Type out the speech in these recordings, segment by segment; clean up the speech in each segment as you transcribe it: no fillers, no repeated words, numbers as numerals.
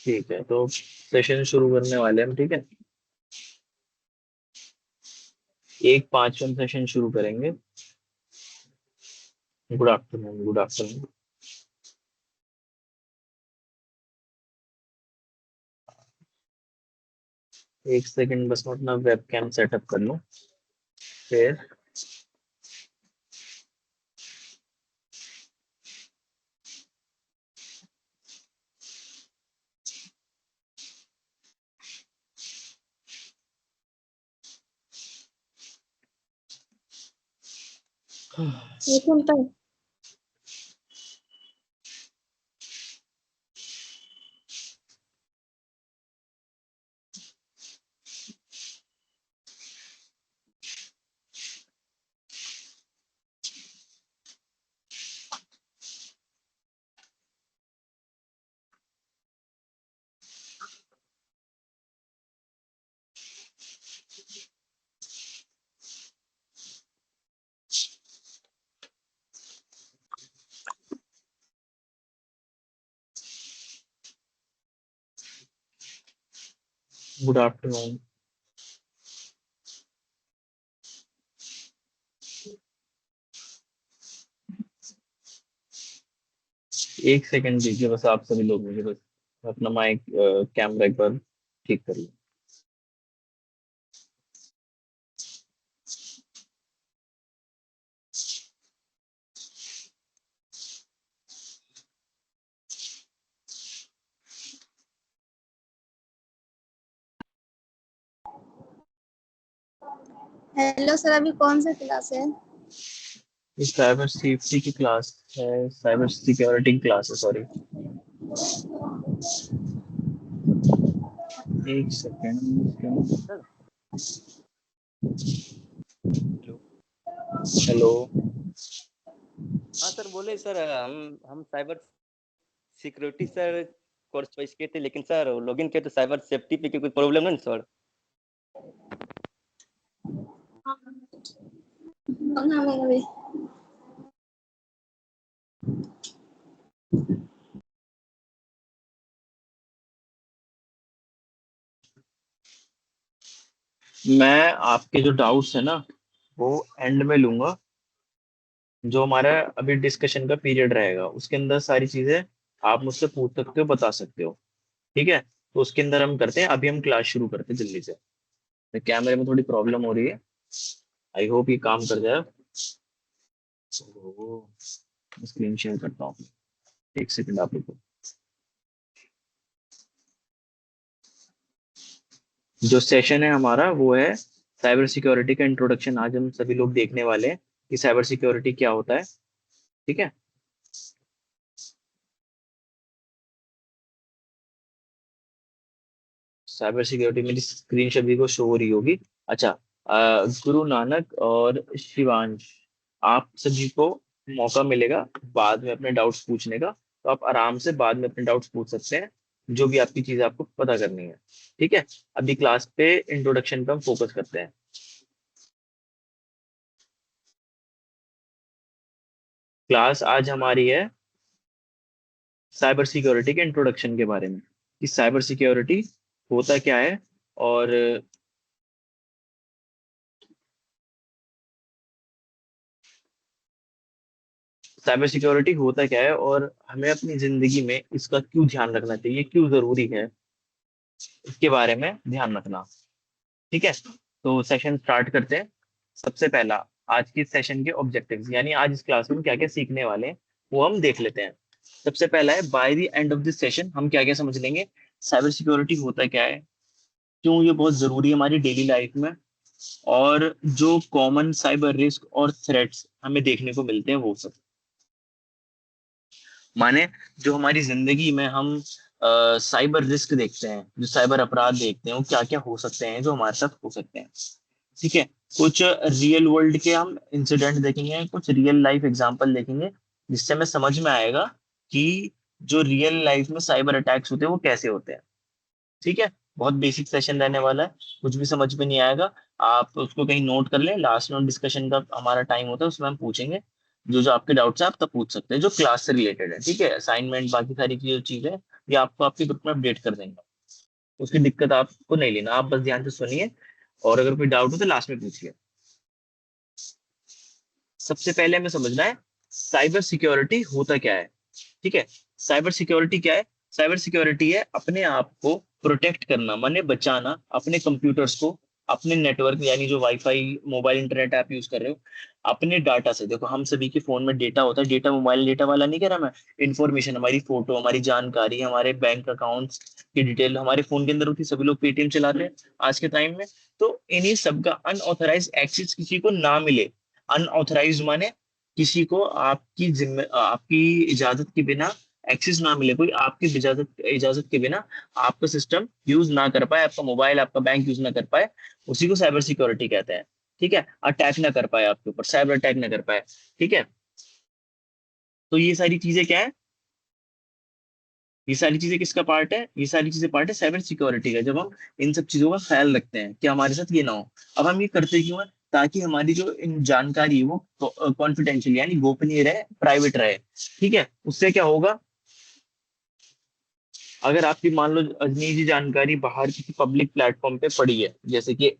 ठीक है, तो सेशन शुरू करने वाले हैं हम। ठीक है, 1:05 में सेशन शुरू करेंगे। Good afternoon, good afternoon. एक सेकंड, बस मैं अपना वेब कैम सेटअप कर लूँ। फिर ये सुनता है। Good afternoon. एक सेकंड दीजिए बस, आप सभी लोग मुझे बस अपना माइक कैमरा एक बार ठीक कर लूँ। हेलो सर, अभी कौन सा क्लास है? ये साइबर सेफ्टी की क्लास है, साइबर सिक्योरिटी की क्लास है, सॉरी। एक सेकंड। हेलो। हेलो। हाँ सर, बोले सर, हम cyber security sir course choice किए थे, लेकिन सर लॉगिन किए तो साइबर सेफ्टी पे कोई प्रॉब्लम नहीं ना सर? अभी मैं आपके जो डाउट्स है ना, वो एंड में लूंगा। जो हमारा अभी डिस्कशन का पीरियड रहेगा उसके अंदर सारी चीजें आप मुझसे पूछ सकते हो, बता सकते हो। ठीक है, तो उसके अंदर हम करते हैं, अभी हम क्लास शुरू करते हैं जल्दी से। कैमरे में थोड़ी प्रॉब्लम हो रही है, आई होप ये काम कर जाए। स्क्रीन शेयर करता हूँ, एक सेकंड आप रुको। जो सेशन है हमारा वो है साइबर सिक्योरिटी का इंट्रोडक्शन। आज हम सभी लोग देखने वाले हैं कि साइबर सिक्योरिटी क्या होता है। ठीक है, साइबर सिक्योरिटी मेरी स्क्रीन सभी को शो हो रही होगी। अच्छा, गुरु नानक और शिवांश, आप सभी को मौका मिलेगा बाद में अपने डाउट्स पूछने का, तो आप आराम से बाद में अपने डाउट्स पूछ सकते हैं, जो भी आपकी चीज आपको पता करनी है। ठीक है, अभी क्लास पे इंट्रोडक्शन पे हम फोकस करते हैं। क्लास आज हमारी है साइबर सिक्योरिटी के इंट्रोडक्शन के बारे में, कि साइबर सिक्योरिटी होता क्या है, और साइबर सिक्योरिटी होता क्या है और हमें अपनी जिंदगी में इसका क्यों ध्यान रखना चाहिए, क्यों जरूरी है, इसके बारे में ध्यान रखना। ठीक है, तो सेशन स्टार्ट करते हैं। सबसे पहला, आज की सेशन के ऑब्जेक्टिव्स, यानी आज इस क्लास में क्या क्या सीखने वाले हैं वो हम देख लेते हैं। सबसे पहला है, by the end of this session हम क्या क्या समझ लेंगे, साइबर सिक्योरिटी होता क्या है, क्यों ये बहुत जरूरी है हमारी डेली लाइफ में, और जो कॉमन साइबर रिस्क और थ्रेट्स हमें देखने को मिलते हैं वो सब। माने जो हमारी जिंदगी में हम साइबर रिस्क देखते हैं, जो साइबर अपराध देखते हैं, वो क्या क्या हो सकते हैं जो हमारे साथ हो सकते हैं। ठीक है, कुछ रियल वर्ल्ड के हम इंसिडेंट देखेंगे, कुछ रियल लाइफ एग्जांपल देखेंगे, जिससे हमें समझ में आएगा कि जो रियल लाइफ में साइबर अटैक्स होते हैं वो कैसे होते हैं। ठीक है, बहुत बेसिक सेशन रहने वाला है, कुछ भी समझ में नहीं आएगा आप उसको कहीं नोट कर लें, लास्ट में डिस्कशन का हमारा टाइम होता है उसमें हम पूछेंगे। जो जो आपके डाउट्स है आप तब पूछ सकते हैं, जो क्लास से रिलेटेड है। ठीक है, असाइनमेंट बाकी सारी की जो चीजें या आपको आपके ग्रुप में अपडेट कर देंगे। उसकी दिक्कत आपको नहीं लेना, आप बस ध्यान से सुनिए और अगर कोई डाउट हो तो लास्ट में पूछिए। सबसे पहले हमें समझना है साइबर सिक्योरिटी होता क्या है। ठीक है, साइबर सिक्योरिटी क्या है? साइबर सिक्योरिटी है अपने आप को प्रोटेक्ट करना, माने बचाना अपने कंप्यूटर्स को, अपने नेटवर्क यानी जो वाईफाई मोबाइल इंटरनेट आप यूज कर रहे हो, अपने डाटा से। देखो हम सभी के फोन में डेटा होता है, डेटा मोबाइल डेटा वाला नहीं कह रहा मैं, इंफॉर्मेशन, हमारी फोटो, हमारी जानकारी, हमारे बैंक अकाउंट्स की डिटेल हमारे फोन के अंदर होती है। सभी लोग पेटीएम चलाते हैं आज के टाइम में। तो इन्हीं सबका अनऑथराइज एक्सेस किसी को ना मिले। अनऑथराइज माने किसी को आपकी इजाजत के बिना एक्सेस ना मिले, कोई आपकी इजाजत इजाजत के बिना आपका सिस्टम यूज ना कर पाए, आपका मोबाइल आपका बैंक यूज ना कर पाए, उसी को साइबर सिक्योरिटी कहते हैं। ठीक है, अटैक ना कर पाए आपके ऊपर, साइबर अटैक ना कर पाए। ठीक है, तो ये सारी चीजें क्या है? ये सारी चीजें किसका पार्ट है? ये सारी चीजें पार्ट है साइबर सिक्योरिटी का। जब हम इन सब चीजों का ख्याल रखते हैं कि हमारे साथ ये ना हो। अब हम ये करते क्यों है? ताकि हमारी जो इन जानकारी है वो कॉन्फिडेंशियल यानी गोपनीय रहे, प्राइवेट रहे। ठीक है, उससे क्या होगा? अगर आपकी मान लो निजी जानकारी बाहर किसी पब्लिक प्लेटफॉर्म पे पड़ी है, जैसे कि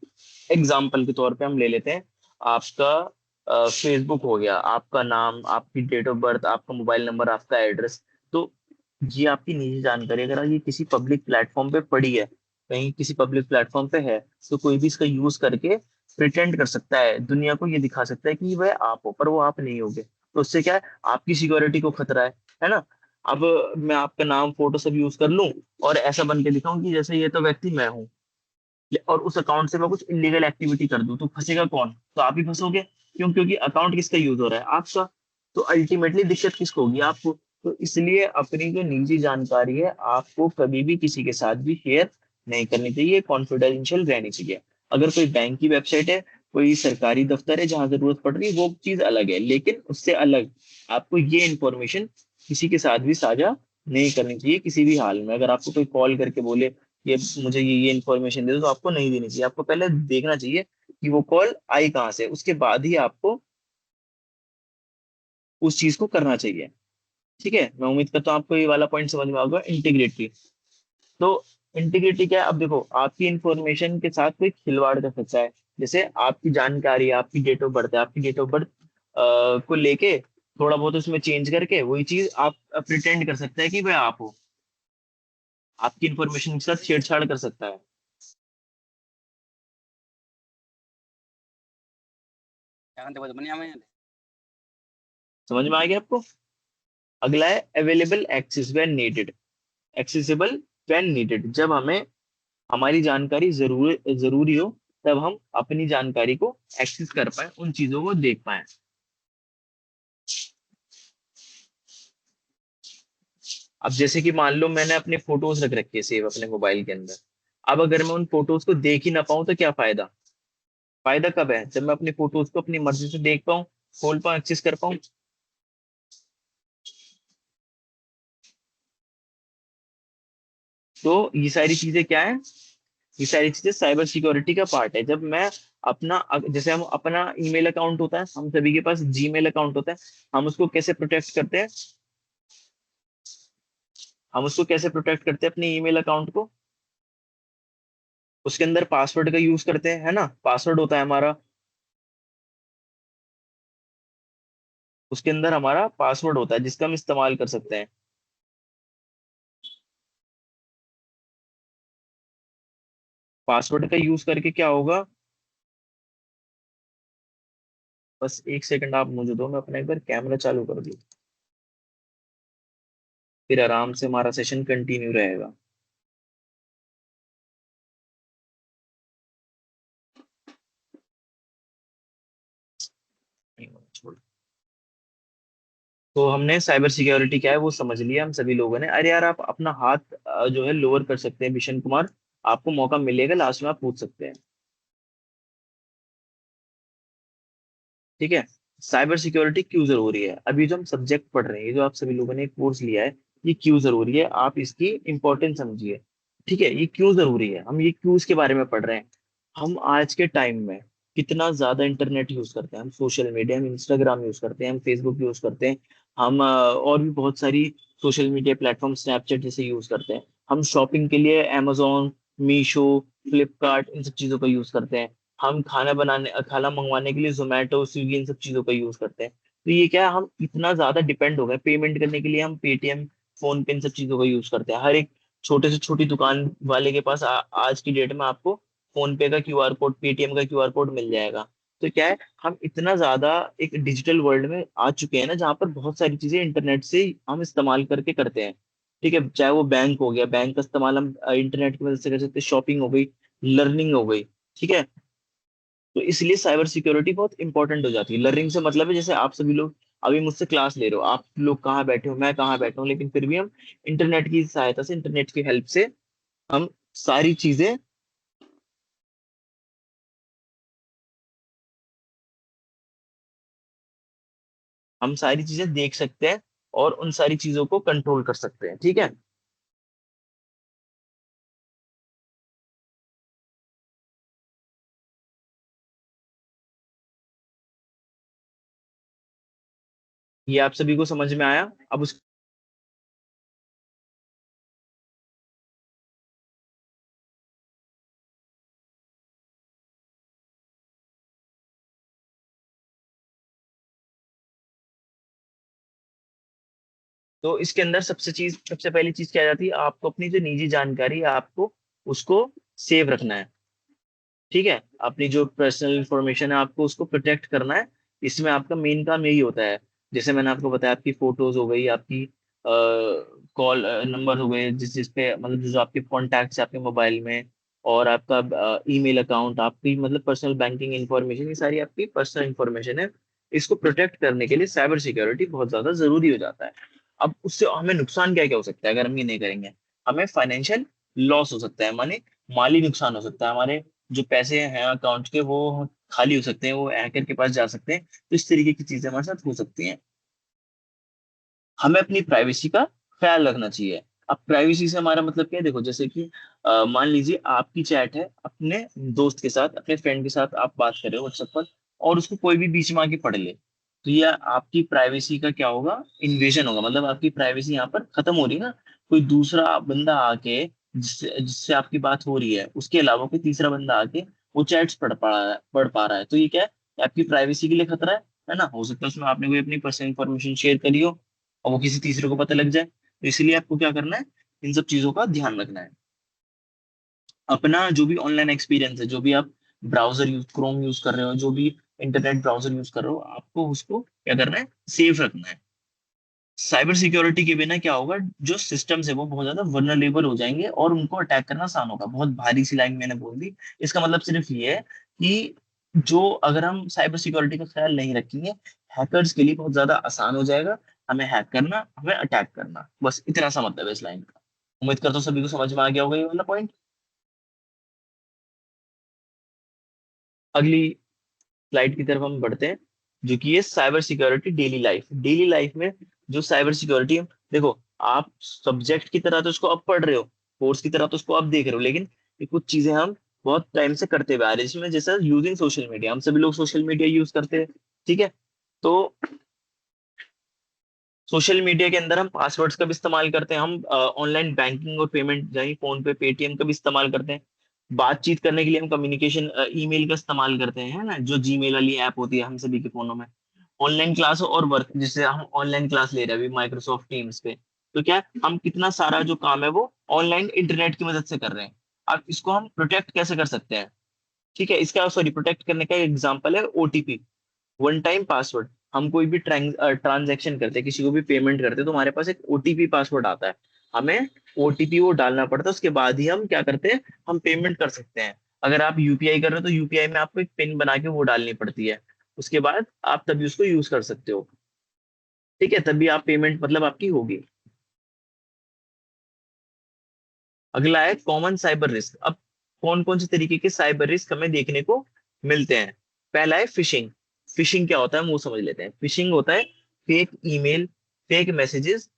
एग्जाम्पल के तौर पे हम ले लेते हैं, आपका फेसबुक हो गया, आपका नाम, आपकी डेट ऑफ बर्थ, आपका मोबाइल नंबर, आपका एड्रेस, तो ये आपकी निजी जानकारी अगर ये किसी पब्लिक प्लेटफॉर्म पे पड़ी है, कहीं किसी पब्लिक प्लेटफॉर्म पे है, तो कोई भी इसका यूज करके प्रिटेंड कर सकता है, दुनिया को ये दिखा सकता है कि वह आप हो, पर वो आप नहीं होगे। तो उससे क्या है? आपकी सिक्योरिटी को खतरा है ना? अब मैं आपका नाम फोटो सब यूज कर लूं और ऐसा बन के दिखाऊं कि जैसे ये तो व्यक्ति मैं हूँ, और उस अकाउंट से मैं कुछ इलीगल एक्टिविटी कर दूं, तो फंसेगा कौन? तो आप ही फंसोगे। क्यों? क्योंकि अकाउंट किसका यूज हो रहा है? आपका। तो अल्टीमेटली दिक्कत किसको होगी? आपको। तो इसलिए अपनी जो निजी जानकारी है आपको कभी भी किसी के साथ भी शेयर नहीं करनी चाहिए, कॉन्फिडेंशियल रहनी चाहिए। अगर कोई बैंक की वेबसाइट है, कोई सरकारी दफ्तर है जहां जरूरत पड़ रही है, वो चीज अलग है, लेकिन उससे अलग आपको ये इंफॉर्मेशन किसी के साथ भी साझा नहीं करनी चाहिए किसी भी हाल में। अगर आपको कोई कॉल करके बोले ये मुझे ये इन्फॉर्मेशन दे दो, तो आपको नहीं देनी चाहिए। आपको पहले देखना चाहिए कि वो कॉल आई कहाँ से, उसके बाद ही आपको उस चीज को करना चाहिए। ठीक है, मैं उम्मीद करता हूँ आपको ये वाला पॉइंट समझ में आएगा, इंटीग्रिटी। तो इंटीग्रिटी क्या है? अब देखो आपकी इंफॉर्मेशन के साथ कोई खिलवाड़ कर सकता है। जैसे आपकी जानकारी, आपकी डेट ऑफ बर्थ है, आपकी डेट ऑफ बर्थ को लेके थोड़ा बहुत उसमें चेंज करके वही चीज आप प्रिटेंड कर सकते हैं कि वह आप हो, आपकी इंफॉर्मेशन के साथ छेड़छाड़ कर सकता है। समझ में आ गया आपको? अगला है available access when needed, accessible when needed. जब हमें हमारी जानकारी जरूरी हो, तब हम अपनी जानकारी को एक्सेस कर पाए, उन चीजों को देख पाए। अब जैसे कि मान लो मैंने अपने फोटोज रख रखे सेव अपने मोबाइल के अंदर। अब अगर मैं उन फोटोज को देख ही ना पाऊं तो क्या फायदा? फायदा कब है? जब मैं अपनी फोटोज को अपनी मर्जी से देख पाऊं, खोल पाऊं, एक्सेस कर पाऊं। तो ये सारी चीजें क्या है? ये सारी चीजें साइबर सिक्योरिटी का पार्ट है। जब मैं अपना, जैसे हम अपना ईमेल अकाउंट होता है, हम सभी के पास जीमेल अकाउंट होता है, हम उसको कैसे प्रोटेक्ट करते हैं? हम उसको कैसे प्रोटेक्ट करते हैं अपने ईमेल अकाउंट को? उसके अंदर पासवर्ड का यूज करते हैं, है ना? पासवर्ड होता है हमारा, उसके अंदर हमारा पासवर्ड होता है जिसका हम इस्तेमाल कर सकते हैं। पासवर्ड का यूज करके क्या होगा? बस एक सेकंड आप मुझे दो, मैं अपना एक बार कैमरा चालू कर दूं, फिर आराम से हमारा सेशन कंटिन्यू रहेगा। छोड़। तो हमने साइबर सिक्योरिटी क्या है वो समझ लिया हम सभी लोगों ने। अरे यार आप अपना हाथ जो है लोअर कर सकते हैं बिशन कुमार, आपको मौका मिलेगा लास्ट में, आप पूछ सकते हैं। ठीक है, साइबर सिक्योरिटी क्यों जरूरी है? अभी जो हम सब्जेक्ट पढ़ रहे हैं, ये जो आप सभी लोगों ने कोर्स लिया है, ये क्यों जरूरी है? आप इसकी इंपॉर्टेंस समझिए। ठीक है, ये क्यों जरूरी है? हम ये क्यों इसके बारे में पढ़ रहे हैं? हम आज के टाइम में कितना ज्यादा इंटरनेट यूज करते हैं हम, सोशल मीडिया, हम इंस्टाग्राम यूज करते हैं, हम फेसबुक यूज करते हैं, हम और भी बहुत सारी सोशल मीडिया प्लेटफॉर्म, स्नैपचैट जैसे यूज करते हैं। हम शॉपिंग के लिए amazon, मीशो, फ्लिपकार्ट, इन सब चीजों का यूज करते हैं। हम खाना मंगवाने के लिए जोमेटो, स्विगी, इन सब चीजों का यूज करते हैं। तो ये क्या है, हम इतना ज्यादा डिपेंड हो गए। पेमेंट करने के लिए हम पेटीएम, फोन पे, इन सब चीजों का यूज करते हैं। हर एक छोटे से छोटी दुकान वाले के पास आज की डेट में आपको फोन पे का क्यूआर कोड, पेटीएम का क्यूआर कोड मिल जाएगा। तो क्या है, हम इतना ज्यादा एक डिजिटल वर्ल्ड में आ चुके हैं ना, जहाँ पर बहुत सारी चीजें इंटरनेट से हम इस्तेमाल करके करते हैं। ठीक है, चाहे वो बैंक हो गया, बैंक का इस्तेमाल हम इंटरनेट की मदद से कर सकते हैं, शॉपिंग हो गई, लर्निंग हो गई। ठीक है, तो इसलिए साइबर सिक्योरिटी बहुत इंपॉर्टेंट हो जाती है। लर्निंग से मतलब है, जैसे आप सभी लोग अभी मुझसे क्लास ले रहे हो, आप लोग कहाँ बैठे हो, मैं कहाँ बैठा हूँ, लेकिन फिर भी हम इंटरनेट की सहायता से, इंटरनेट की हेल्प से हम सारी चीजें हम सारी चीजें देख सकते हैं और उन सारी चीजों को कंट्रोल कर सकते हैं। ठीक है, ये आप सभी को समझ में आया? अब उस तो इसके अंदर सबसे पहली चीज क्या आ जाती है, आपको अपनी जो निजी जानकारी है, आपको उसको सेव रखना है। ठीक है, अपनी जो पर्सनल इंफॉर्मेशन है, आपको उसको प्रोटेक्ट करना है। इसमें आपका मेन काम यही होता है। जैसे मैंने आपको बताया, आपकी फोटोज हो गई, आपकी कॉल नंबर हो गए, जिस जिस पे मतलब जो जो आपके कॉन्टैक्ट्स है आपके मोबाइल में, और आपका ईमेल अकाउंट, आपकी मतलब पर्सनल बैंकिंग इंफॉर्मेशन, ये सारी आपकी पर्सनल इंफॉर्मेशन है। इसको प्रोटेक्ट करने के लिए साइबर सिक्योरिटी बहुत ज्यादा जरूरी हो जाता है। अब उससे हमें नुकसान क्या क्या हो सकता है अगर हम ये नहीं करेंगे? हमें फाइनेंशियल लॉस हो सकता है, माने माली नुकसान हो सकता है। हमारे जो पैसे हैं अकाउंट के, वो खाली हो सकते हैं, वो हैकर के पास जा सकते हैं। तो इस तरीके की चीजें हमारे साथ हो सकती हैं। हमें अपनी प्राइवेसी का ख्याल रखना चाहिए। अब प्राइवेसी से हमारा मतलब क्या है, देखो जैसे कि मान लीजिए आपकी चैट है अपने दोस्त के साथ, अपने फ्रेंड के साथ आप बात कर रहे हो व्हाट्सएप पर, और उसको कोई भी बीच में आके पढ़ ले, तो ये आपकी प्राइवेसी का क्या होगा, इन्वेजन होगा। मतलब आपकी प्राइवेसी यहाँ पर खत्म हो रही है ना। कोई दूसरा बंदा आके, जिससे जिससे आपकी बात हो रही है, उसके अलावा कोई तीसरा बंदा आके वो चैट्स पढ़ पा रहा है, तो ये क्या है, ये आपकी प्राइवेसी के लिए खतरा है ना। हो सकता है उसमें आपने कोई अपनी पर्सनल इंफॉर्मेशन शेयर करी हो, और वो किसी तीसरे को पता लग जाए। तो इसलिए आपको क्या करना है, इन सब चीजों का ध्यान रखना है। अपना जो भी ऑनलाइन एक्सपीरियंस है, जो भी आप ब्राउजर यूज, क्रोम यूज कर रहे हो, जो भी इंटरनेट ब्राउजर यूज कर रहे हो, आपको उसको क्या करना है, सेफ रखना है। साइबर सिक्योरिटी के बिना क्या होगा, जो सिस्टम्स है वो बहुत ज्यादा वल्नरेबल हो जाएंगे, और उनको अटैक करना आसान होगा। बहुत भारी सी लाइन मैंने बोल दी। इसका मतलब सिर्फ ये है कि जो अगर हम साइबर सिक्योरिटी का ख्याल नहीं रखेंगे, हैकर्स के लिए बहुत ज्यादा आसान हो जाएगा हमें हैक करना, हमें अटैक करना। बस इतना सा मतलब है इस लाइन का। उम्मीद करता हूँ सभी को समझ में आ गया होगा ये वाला पॉइंट। अगली स्लाइड की तरफ हम बढ़ते हैं, जो कि है cyber security daily life. Daily life में जो साइबर सिक्योरिटी, देखो आप सब्जेक्ट की तरह तो इसको अब पढ़ रहे हो, कोर्स की तरह तो उसको अब देख रहे हो, लेकिन ये कुछ चीजें हम बहुत टाइम से करते हुए आ रहे हैं। जिसमें जैसा यूजिंग सोशल मीडिया, हम सभी लोग सोशल मीडिया यूज करते हैं। ठीक है, तो सोशल मीडिया के अंदर हम पासवर्ड्स का भी इस्तेमाल करते हैं, हम ऑनलाइन बैंकिंग और पेमेंट, यानी फोन पे, पेटीएम का भी इस्तेमाल करते हैं। बातचीत करने के लिए हम कम्युनिकेशन ईमेल का इस्तेमाल करते हैं, है ना, जो जीमेल वाली ऐप होती है हम सभी के फोनों में। ऑनलाइन क्लास और वर्क, जिससे हम ऑनलाइन क्लास ले रहे हैं अभी माइक्रोसॉफ्ट टीम्स पे, तो क्या है, हम कितना सारा जो काम है वो ऑनलाइन इंटरनेट की मदद से कर रहे हैं। अब इसको हम प्रोटेक्ट कैसे कर सकते हैं? ठीक है, इसका सॉरी, प्रोटेक्ट करने का एग्जांपल है ओटीपी, वन टाइम पासवर्ड। हम कोई भी ट्रांजैक्शन करते हैं, किसी को भी पेमेंट करते हैं, तो हमारे पास एक ओटीपी पासवर्ड आता है। हमें ओटीपी वो डालना पड़ता है, उसके बाद ही हम क्या करते हैं, हम पेमेंट कर सकते हैं। अगर आप यूपीआई कर रहे हो, तो यूपीआई में आपको एक पिन बना के वो डालनी पड़ती है। उसके बाद आप तभी उसको यूज कर सकते हो। ठीक है, तभी आप पेमेंट मतलब आपकी होगी। अगला है कॉमन साइबर रिस्क। अब कौन कौन से तरीके के साइबर रिस्क हमें देखने को मिलते हैं? पहला है फिशिंग। फिशिंग क्या होता है, हम वो समझ लेते हैं। फिशिंग होता है fake email, fake messages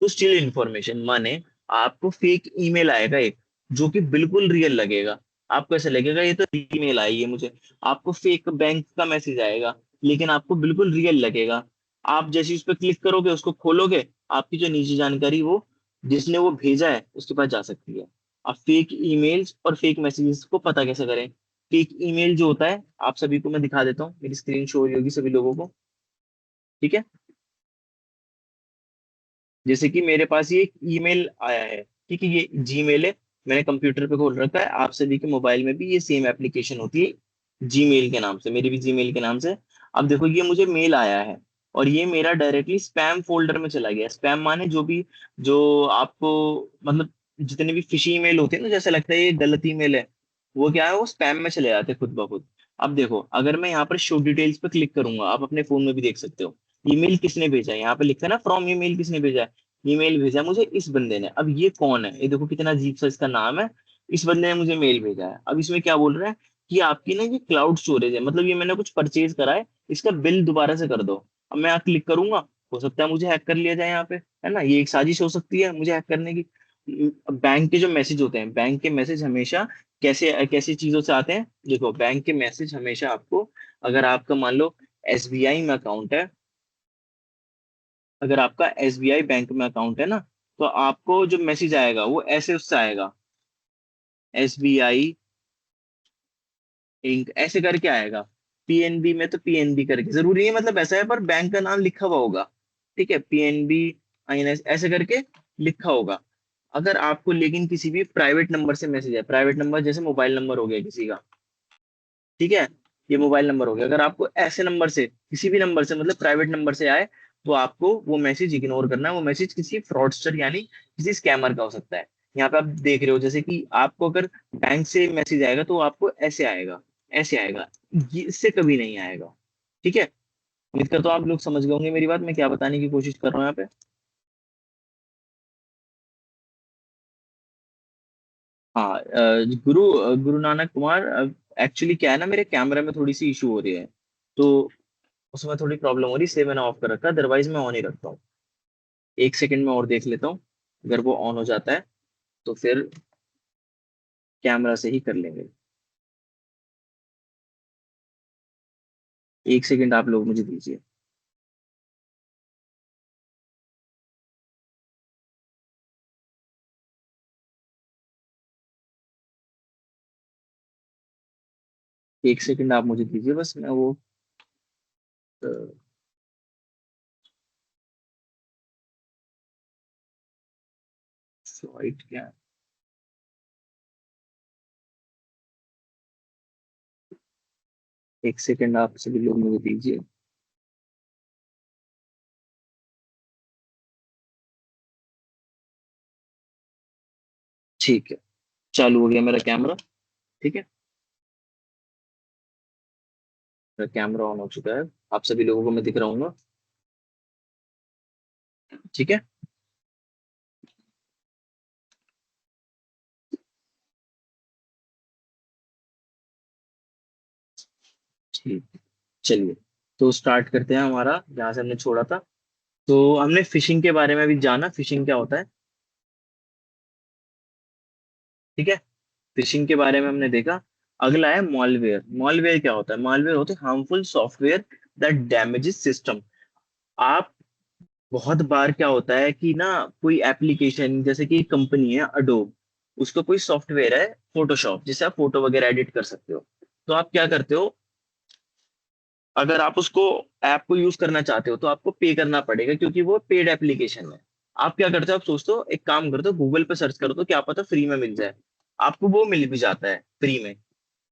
to steal information. माने आपको फेक ईमेल आएगा एक, जो कि बिल्कुल रियल लगेगा, आपको ऐसा लगेगा ये तो ईमेल आई है मुझे, आपको फेक बैंक का मैसेज आएगा, लेकिन आपको बिल्कुल रियल लगेगा। आप जैसे उस पर क्लिक करोगे, उसको खोलोगे, आपकी जो निजी जानकारी वो जिसने वो भेजा है उसके पास जा सकती है। आप फेक ईमेल्स और फेक मैसेजेस को पता कैसे करें? फेक ईमेल जो होता है, आप सभी को मैं दिखा देता हूँ, मेरी स्क्रीन शो हो रही होगी सभी लोगों को, ठीक है? जैसे कि मेरे पास ये एक ईमेल आया है, ठीक है, ये जीमेल है, मैंने कंप्यूटर पे खोल रखा है, आप सभी के मोबाइल में भी ये सेम एप्लीकेशन होती है जीमेल के नाम से, मेरी भी जीमेल के नाम से। अब देखो ये मुझे मेल आया है, और ये मेरा डायरेक्टली स्पैम फोल्डर में चला गया। स्पैम माने जो भी, जो आपको मतलब जितने भी फिशी ईमेल होते हैं ना, जैसे लगता है ये गलत ईमेल है, वो क्या है, वो स्पैम में चले जाते हैं खुद ब खुद। अब देखो, अगर मैं यहाँ पर शो डिटेल्स पे क्लिक करूंगा, आप अपने फोन में भी देख सकते हो, ईमेल किसने भेजा है, यहाँ पे लिखा है ना फ्रॉम ईमेल, किसने भेजा है, ईमेल भेजा मुझे इस बंदे ने। अब ये कौन है, ये देखो कितना अजीब सा इसका नाम है, इस बंदे ने मुझे मेल भेजा है। अब इसमें क्या बोल रहा है कि आपकी ना ये क्लाउड स्टोरेज है, मतलब ये मैंने कुछ परचेज करा है, इसका बिल दोबारा से कर दो। अब मैं यहाँ क्लिक करूंगा, हो सकता है मुझे हैक कर लिया जाए यहाँ पे, है ना, ये एक साजिश हो सकती है मुझे हैक करने की। बैंक के जो मैसेज होते हैं, बैंक के मैसेज हमेशा कैसे कैसी चीजों से आते हैं, देखो बैंक के मैसेज हमेशा आपको, अगर आपका मान लो एसबीआई में अकाउंट है, अगर आपका एसबीआई बैंक में अकाउंट है ना, तो आपको जो मैसेज आएगा वो ऐसे उससे आएगा, एसबीआई इंक ऐसे करके आएगा। पीएनबी में तो पीएनबी करके, जरूरी है मतलब ऐसा है, पर बैंक का नाम लिखा हुआ होगा, ठीक है, पीएनबी आईएनएस ऐसे करके लिखा होगा। अगर आपको लेकिन किसी भी प्राइवेट नंबर से मैसेज है, प्राइवेट नंबर जैसे मोबाइल नंबर हो गया किसी का, ठीक है, ये मोबाइल नंबर हो गया, अगर आपको ऐसे नंबर से, किसी भी नंबर से मतलब प्राइवेट नंबर से आए, तो आपको वो मैसेज इग्नोर करना है, वो मैसेज किसी फ्रॉडस्टर यानी किसी स्कैमर का हो सकता है। यहाँ पे आप देख रहे हो, जैसे कि आपको अगर बैंक से मैसेज आएगा तो आपको ऐसे आएगा, ऐसे आएगा, ये इससे कभी नहीं आएगा, ठीक है? उम्मीद करता हूँ आप लोग समझ गए होंगे मेरी बात, मैं क्या बताने की कोशिश कर रहा हूँ यहाँ पे। हाँ, गुरु नानक कुमार, एक्चुअली क्या है ना, मेरे कैमरे में थोड़ी सी इशू हो रही है, तो उसमें थोड़ी प्रॉब्लम हो रही है, इसलिए मैंने ऑफ कर रखा है, अदरवाइज मैं ऑन ही रखता हूँ। एक सेकंड में और देख लेता हूँ, अगर वो ऑन हो जाता है तो फिर कैमरा से ही कर लेंगे। एक सेकंड आप लोग मुझे दीजिए। एक सेकंड आप मुझे दीजिए, बस मैं वो फ्लाइट क्या, एक सेकंड आप सभी लोग मुझे दीजिए। ठीक है, चालू हो गया मेरा कैमरा, ठीक है, मेरा कैमरा ऑन हो चुका है, आप सभी लोगों को मैं दिख रहा हूँ, ठीक है। ठीक, चलिए, तो स्टार्ट करते हैं हमारा जहाँ से हमने छोड़ा था। तो हमने फिशिंग के बारे में भी जाना, फिशिंग क्या होता है, ठीक है, फिशिंग के बारे में हमने देखा। अगला है मॉलवेयर। मॉलवेयर क्या होता है? मॉलवेयर होते हैं harmful software that damages system. आप, बहुत बार क्या होता है कि ना, कोई एप्लीकेशन जैसे कि कंपनी है अडोब, उसका कोई सॉफ्टवेयर है फोटोशॉप, जिससे आप फोटो वगैरह एडिट कर सकते हो, तो आप क्या करते हो, अगर आप उसको ऐप को यूज करना चाहते हो तो आपको पे करना पड़ेगा, क्योंकि वो पेड एप्लीकेशन है। आप क्या करते हो, आप सोचते हो एक काम करते हो, गूगल पे सर्च करो तो क्या पता फ्री में मिल जाए, आपको वो मिल भी जाता है फ्री में।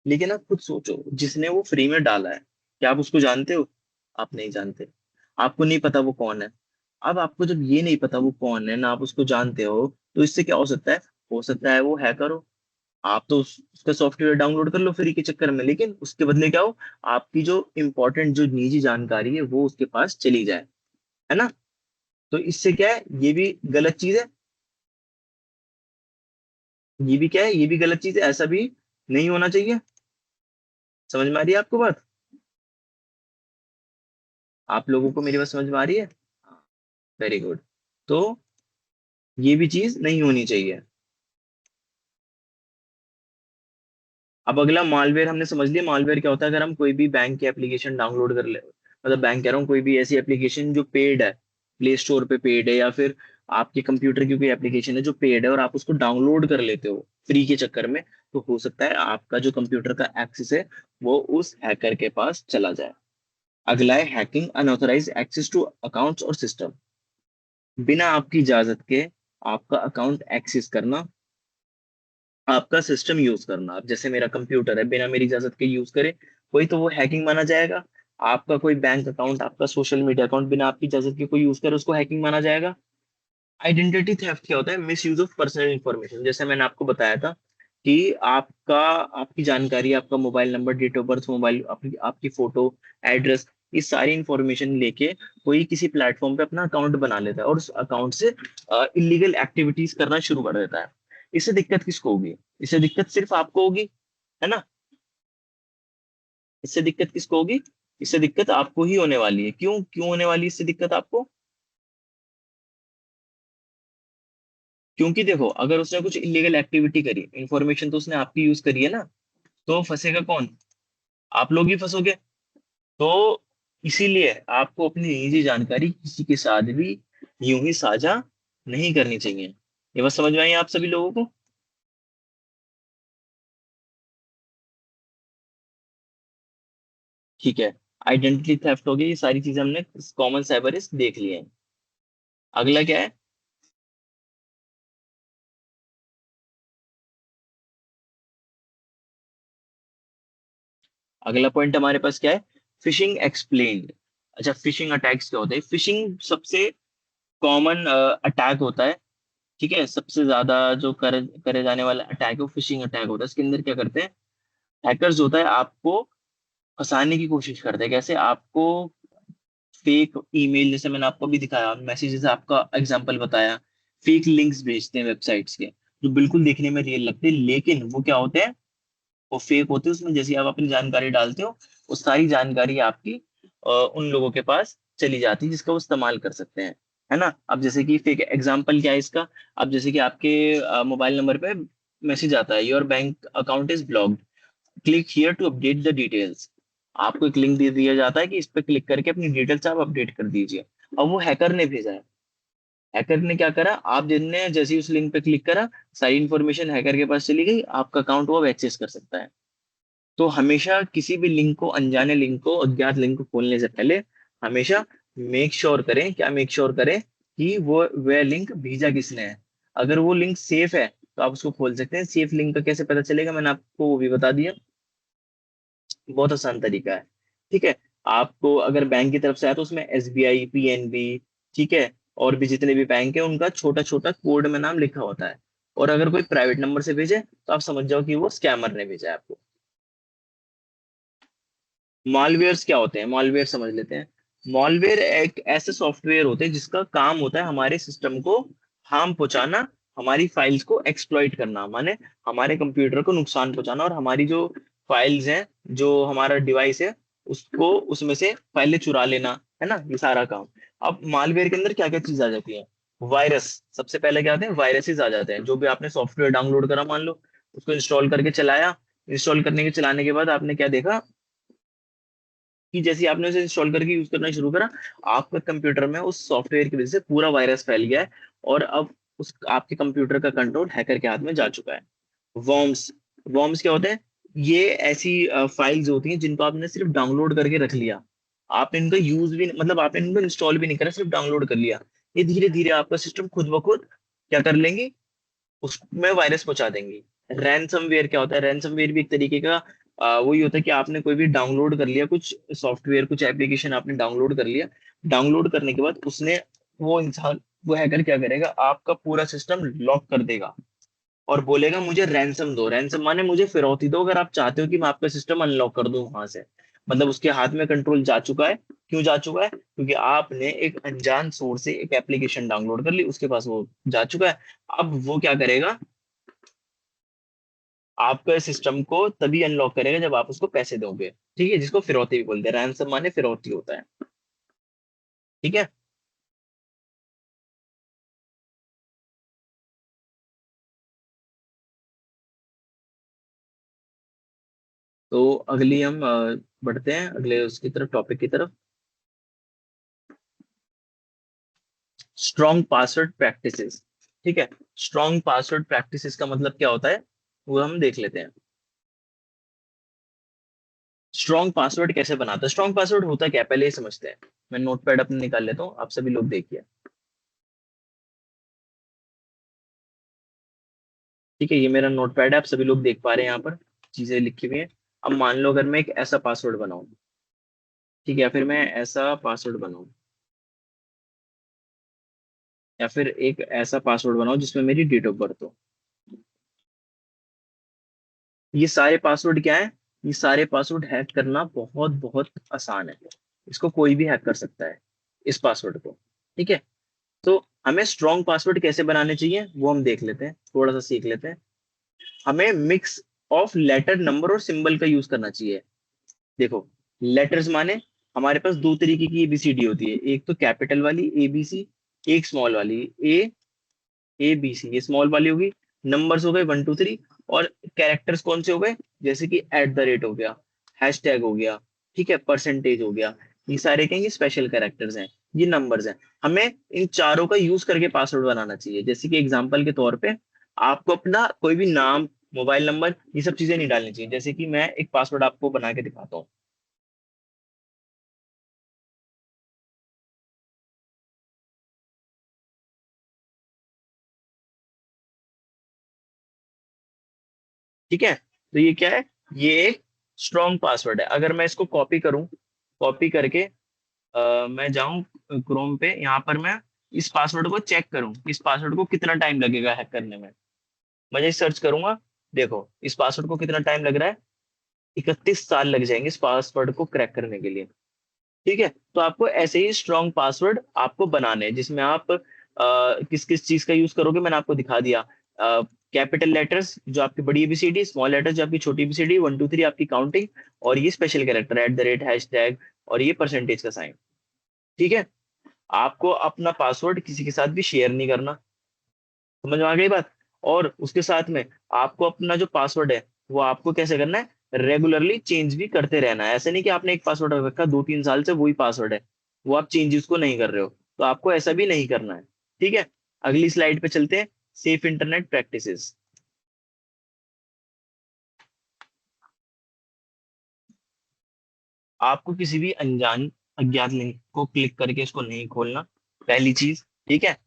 लेकिन आप खुद सोचो, जिसने वो फ्री में डाला है, क्या आप उसको जानते हो? आप नहीं जानते, आपको नहीं पता वो कौन है। अब आपको जब ये नहीं पता वो कौन है ना, आप उसको जानते हो, तो इससे क्या हो सकता है वो हैकर हो। आप तो उसका सॉफ्टवेयर डाउनलोड कर लो फ्री के चक्कर में, लेकिन उसके बदले क्या हो, आपकी जो इंपॉर्टेंट जो निजी जानकारी है वो उसके पास चली जाए, है ना? तो इससे क्या है, ये भी गलत चीज है, ये भी क्या है, ये भी गलत चीज है, ऐसा भी नहीं होना चाहिए। समझ में आ रही है आपको बात? आप लोगों को मेरी बात समझ में आ रही है? Very good. तो ये भी चीज नहीं होनी चाहिए। अब अगला मालवेयर हमने समझ लिया। मालवेयर क्या होता है? अगर हम कोई भी बैंक की एप्लीकेशन डाउनलोड कर ले, मतलब बैंक कह रहा हूँ, कोई भी ऐसी एप्लीकेशन जो पेड है, प्ले स्टोर पे पेड है, या फिर आपके कंप्यूटर की कोई एप्लीकेशन है जो पेड है और आप उसको डाउनलोड कर लेते हो फ्री के चक्कर में, तो हो सकता है आपका जो कंप्यूटर का एक्सेस है वो उस हैकर के पास चला जाए। अगला है hacking, unauthorised access to accounts और सिस्टम। बिना आपकी इजाजत के आपका अकाउंट एक्सेस करना, आपका सिस्टम यूज करना। अब जैसे मेरा कंप्यूटर है, बिना मेरी इजाजत के यूज करे कोई, तो वो हैकिंग माना जाएगा। आपका कोई बैंक अकाउंट, आपका सोशल मीडिया अकाउंट बिना आपकी इजाजत के कोई यूज करे, उसको हैकिंग माना जाएगा। आइडेंटिटी थेफ्ट क्या होता है? Miss use of personal information. जैसे मैंने आपको बताया था कि आपका, आपकी जानकारी, आपका mobile number, date of birth, mobile, आपकी फोटो, एड्रेस, ये सारी इंफॉर्मेशन लेके कोई किसी प्लेटफॉर्म पे अपना अकाउंट बना लेता है और उस अकाउंट से इलीगल एक्टिविटीज करना शुरू कर देता है। इससे दिक्कत किसको होगी? इससे दिक्कत सिर्फ आपको होगी, है ना? इससे दिक्कत किसको होगी? इससे दिक्कत आपको ही होने वाली है। क्यों क्यों होने वाली है इससे दिक्कत आपको? क्योंकि देखो, अगर उसने कुछ इलीगल एक्टिविटी करी, इंफॉर्मेशन तो उसने आपकी यूज करी है ना, तो फंसेगा कौन? आप लोग ही फंसोगे। तो इसीलिए आपको अपनी निजी जानकारी किसी के साथ भी यूं ही साझा नहीं करनी चाहिए। ये बात समझ में आई आप सभी लोगों को? ठीक है। आइडेंटिटी थेफ्ट हो गई, ये सारी चीजें हमने कॉमन साइबर रिस्क देख लिए हैं। अगला क्या है? अगला पॉइंट हमारे पास क्या है? Fishing explained. अच्छा, फिशिंग अटैक्स क्या होते हैं? फिशिंग सबसे कॉमन अटैक होता है। ठीक है, सबसे ज्यादा जो करे जाने वाला अटैक है वो फिशिंग अटैक होता है। इसके अंदर क्या करते हैं हैकर्स? होता है आपको फंसाने की कोशिश करते हैं। कैसे? आपको फेक ईमेल, जैसे मैंने आपको भी दिखाया, मैसेजेस, आपका एग्जांपल बताया, फेक लिंक्स भेजते हैं वेबसाइट्स के, जो बिल्कुल देखने में रियल लगते हैं, लेकिन वो क्या होते हैं? वो फेक होते हैं। उसमें जैसे आप अपनी जानकारी डालते हो, वो सारी जानकारी आपकी उन लोगों के पास चली जाती है जिसका वो इस्तेमाल कर सकते हैं, है ना? अब जैसे कि फेक एग्जांपल क्या है इसका? अब जैसे कि आपके मोबाइल नंबर पे मैसेज आता है, your bank account is blocked, click here to update the details. आपको एक लिंक दे दिया जाता है कि इस पे क्लिक करके अपनी डिटेल्स आप अपडेट कर दीजिए। अब वो हैकर ने भेजा है। हैकर ने क्या करा? आप जिनने जैसे ही उस लिंक पे क्लिक करा, सारी इन्फॉर्मेशन हैकर के पास चली गई, आपका अकाउंट वो अब एक्सेस कर सकता है। तो हमेशा किसी भी लिंक को, अनजाने लिंक को, अज्ञात लिंक को खोलने से पहले हमेशा मेक श्योर करें, क्या मेक श्योर करें? कि वो वह लिंक भेजा किसने है। अगर वो लिंक सेफ है तो आप उसको खोल सकते हैं। सेफ लिंक का कैसे पता चलेगा? मैंने आपको वो भी बता दिया। बहुत आसान तरीका है। ठीक है। आपको अगर बैंक की तरफ से आया तो उसमें एसबीआई, पीएनबी, ठीक है, और भी जितने भी बैंक है उनका छोटा छोटा कोड में नाम लिखा होता है। और अगर कोई प्राइवेट नंबर से भेजे तो आप समझ जाओ कि वो स्कैमर ने भेजा है आपको। मॉलवेयर्स क्या होते हैं? मॉलवेयर समझ लेते हैं। मॉलवेयर एक ऐसे सॉफ्टवेयर होते हैं जिसका काम होता है हमारे सिस्टम को हार्म पहुंचाना, हमारी फाइल्स को एक्सप्लॉइट करना, माने हमारे कंप्यूटर को नुकसान पहुंचाना, और हमारी जो फाइल्स हैं, जो हमारा डिवाइस है, उसको, उसमें से फाइलें चुरा लेना, है ना? ये सारा काम। अब मालवेयर के अंदर क्या क्या चीज आ जाती है? वायरस। सबसे पहले क्या आते हैं? वायरसेस आ जाते हैं। जो भी आपने सॉफ्टवेयर डाउनलोड करा, मान लो उसको इंस्टॉल करके चलाया, इंस्टॉल करने के चलाने के बाद आपने क्या देखा कि जैसे ही आपने उसे इंस्टॉल करके यूज करना शुरू करा, आपके कंप्यूटर में उस सॉफ्टवेयर की वजह से पूरा वायरस फैल गया है, और अब उस आपके कंप्यूटर का कंट्रोल हैकर के हाथ में जा चुका है। वॉर्म्स। वॉर्म्स क्या होते हैं? ये ऐसी फाइल्स होती हैं जिनको आपने सिर्फ डाउनलोड करके रख लिया, आपने इनका यूज भी, मतलब आपने इनको इंस्टॉल भी नहीं करा, सिर्फ डाउनलोड कर लिया। ये धीरे धीरे आपका सिस्टम खुद ब खुद क्या कर लेंगे? उसमें वायरस पहुंचा देंगी। रैनसमवेयर क्या होता है? रैनसमवेयर भी एक तरीके का वही होता है कि आपने कोई भी डाउनलोड कर लिया, कुछ सॉफ्टवेयर, कुछ एप्लीकेशन आपने डाउनलोड कर लिया, डाउनलोड करने के बाद उसने, वो इंसान, वो हैकर क्या करेगा? आपका पूरा सिस्टम लॉक कर देगा और बोलेगा मुझे रैंसम दो। रैंसम माने मुझे फिरौती दो, अगर आप चाहते हो कि मैं आपका सिस्टम अनलॉक कर दूं वहां से। मतलब उसके हाथ में कंट्रोल जा चुका है। क्यों जा चुका है? क्योंकि आपने एक अनजान सोर्स से एक एप्लीकेशन डाउनलोड कर ली, उसके पास वो जा चुका है। अब वो क्या करेगा? आपका सिस्टम को तभी अनलॉक करेगा जब आप उसको पैसे दोगे। ठीक है, जिसको फिरौती भी बोलते हैं। रैंसम माने फिरौती होता है। ठीक है। तो अगली हम बढ़ते हैं अगले उसकी तरफ, टॉपिक की तरफ। Strong password practices. ठीक है, स्ट्रॉन्ग पासवर्ड प्रैक्टिसेस का मतलब क्या होता है वो हम देख लेते हैं। स्ट्रॉन्ग पासवर्ड कैसे बनाता है, स्ट्रॉन्ग पासवर्ड होता क्या है पहले ये समझते हैं। मैं नोटपैड अपने निकाल लेता हूँ, आप सभी लोग देखिए। ठीक है, ये मेरा नोटपैड है, आप सभी लोग देख पा रहे हैं यहाँ पर चीजें लिखी हुई हैं। अब मान लो अगर मैं एक ऐसा पासवर्ड बनाऊं, ठीक है, या फिर मैं ऐसा पासवर्ड बनाऊं, या फिर एक ऐसा पासवर्ड बनाऊं जिसमें मेरी डेट ऑफ बर्थ हो। ये सारे पासवर्ड क्या है, ये सारे पासवर्ड हैक करना बहुत बहुत आसान है। इसको कोई भी हैक कर सकता है, इस पासवर्ड को। ठीक है, तो हमें स्ट्रॉन्ग पासवर्ड कैसे बनाने चाहिए वो हम देख लेते हैं, थोड़ा सा सीख लेते हैं। हमें मिक्स ऑफ लेटर, नंबर और सिंबल का यूज करना चाहिए। देखो, लेटर्स माने हमारे पास दो तरीके की एबीसीडी होती है, एक तो कैपिटल वाली एबीसी, एक स्मॉल वाली ए ए बी सी, ये स्मॉल वाली होगी। नंबर्स हो गए 1 2 3, और कैरेक्टर्स कौन से हो गए, जैसे कि @ हो गया, हैशटैग हो गया, ठीक है, परसेंटेज हो गया। ये सारे क्या हैं, ये स्पेशल कैरेक्टर्स हैं, ये नंबर्स हैं। हमें इन चारों का यूज करके पासवर्ड बनाना चाहिए। जैसे कि एग्जांपल के तौर पे आपको अपना कोई भी नाम, मोबाइल नंबर, ये सब चीजें नहीं डालनी चाहिए। जैसे कि मैं एक पासवर्ड आपको बना के दिखाता हूँ। ठीक है, तो ये क्या है, ये एक स्ट्रॉन्ग पासवर्ड है। अगर मैं इसको कॉपी करूं, कॉपी करके मैं जाऊं क्रोम पे, यहाँ पर मैं इस पासवर्ड को चेक करूं, इस पासवर्ड को कितना टाइम लगेगा हैक करने में। मैं ये सर्च करूंगा, देखो इस पासवर्ड को कितना टाइम लग रहा है, 31 साल लग जाएंगे इस पासवर्ड को क्रैक करने के लिए। ठीक है, तो आपको ऐसे ही स्ट्रॉन्ग पासवर्ड आपको बनाने हैं, जिसमें आप किस किस चीज का यूज करोगे मैंने आपको दिखा दिया। कैपिटल लेटर्स जो आपकी बड़ी एबीसीडी, स्मॉल लेटर्स जो आपकी छोटी एबीसीडी, 1 2 3 आपकी काउंटिंग, और ये स्पेशल कैरेक्टर @ हैशटैग, और ये परसेंटेज का साइन। ठीक है, आपको अपना पासवर्ड किसी के साथ भी शेयर नहीं करना। समझ में आ गई बात। और उसके साथ में आपको अपना जो पासवर्ड है वो आपको कैसे करना है, रेगुलरली चेंज भी करते रहना है। ऐसे नहीं कि आपने एक पासवर्ड रखा 2 3 साल से वही पासवर्ड है, वो आप चेंज उसको नहीं कर रहे हो, तो आपको ऐसा भी नहीं करना है। ठीक है, अगली स्लाइड पे चलते हैं, सेफ इंटरनेट प्रैक्टिसेस। आपको किसी भी अनजान अज्ञात लिंक को क्लिक करके इसको नहीं खोलना, पहली चीज। ठीक है,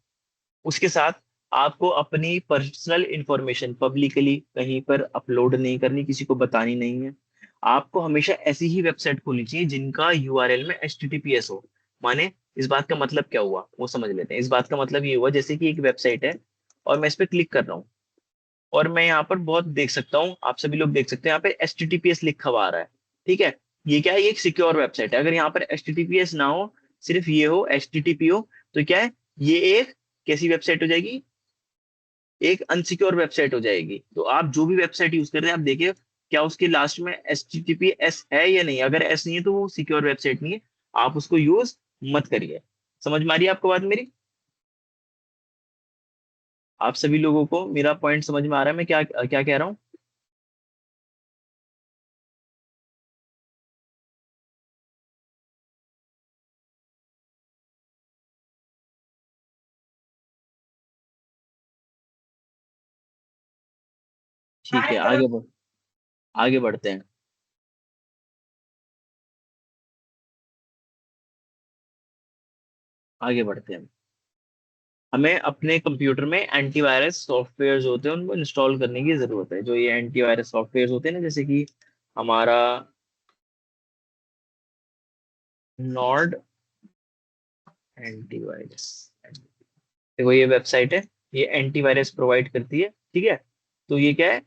उसके साथ आपको अपनी पर्सनल इंफॉर्मेशन पब्लिकली कहीं पर अपलोड नहीं करनी, किसी को बतानी नहीं है। आपको हमेशा ऐसी ही वेबसाइट खोलनी चाहिए जिनका यूआरएल में HTTPS हो। माने, इस बात का मतलब क्या हुआ वो समझ लेते हैं। इस बात का मतलब ये हुआ, जैसे कि एक वेबसाइट है और मैं इस पर क्लिक कर रहा हूँ, और मैं यहाँ पर बहुत देख सकता हूँ, आप सभी लोग देख सकते हैं यहाँ पे HTTPS लिखा हुआ आ रहा है। ठीक है, ये क्या है, ये एक सिक्योर वेबसाइट है। अगर यहाँ पर HTTPS ना हो, सिर्फ ये हो HTTP हो, तो क्या है, ये एक कैसी वेबसाइट हो जाएगी, एक अनसिक्योर वेबसाइट हो जाएगी। तो आप जो भी वेबसाइट यूज कर रहे हैं, आप देखिए क्या उसके लास्ट में HTTPS है या नहीं। अगर एस नहीं है तो वो सिक्योर वेबसाइट नहीं है, आप उसको यूज मत करिए। समझ में आ रही है आपको बात मेरी, आप सभी लोगों को मेरा पॉइंट समझ में आ रहा है, मैं क्या क्या कह रहा हूँ। ठीक है, आगे बढ़ते हैं, आगे बढ़ते हैं। हमें अपने कंप्यूटर में एंटीवायरस सॉफ्टवेयर होते हैं उनको इंस्टॉल करने की जरूरत है। जो ये एंटीवायरस सॉफ्टवेयर होते हैं ना, जैसे कि हमारा नॉर्ड एंटीवायरस, देखो ये वेबसाइट है, ये एंटीवायरस प्रोवाइड करती है। ठीक है, तो ये क्या है,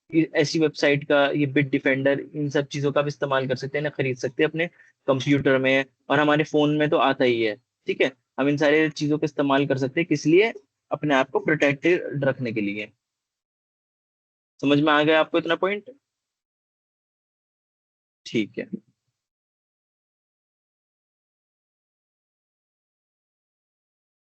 ये ऐसी वेबसाइट का, ये बिट डिफेंडर, इन सब चीजों का भी इस्तेमाल कर सकते हैं ना, खरीद सकते हैं अपने कंप्यूटर में, और हमारे फोन में तो आता ही है। ठीक है, हम इन सारे चीजों का इस्तेमाल कर सकते हैं, किस लिए, अपने आप को प्रोटेक्टेड रखने के लिए। समझ में आ गया आपको इतना पॉइंट। ठीक है,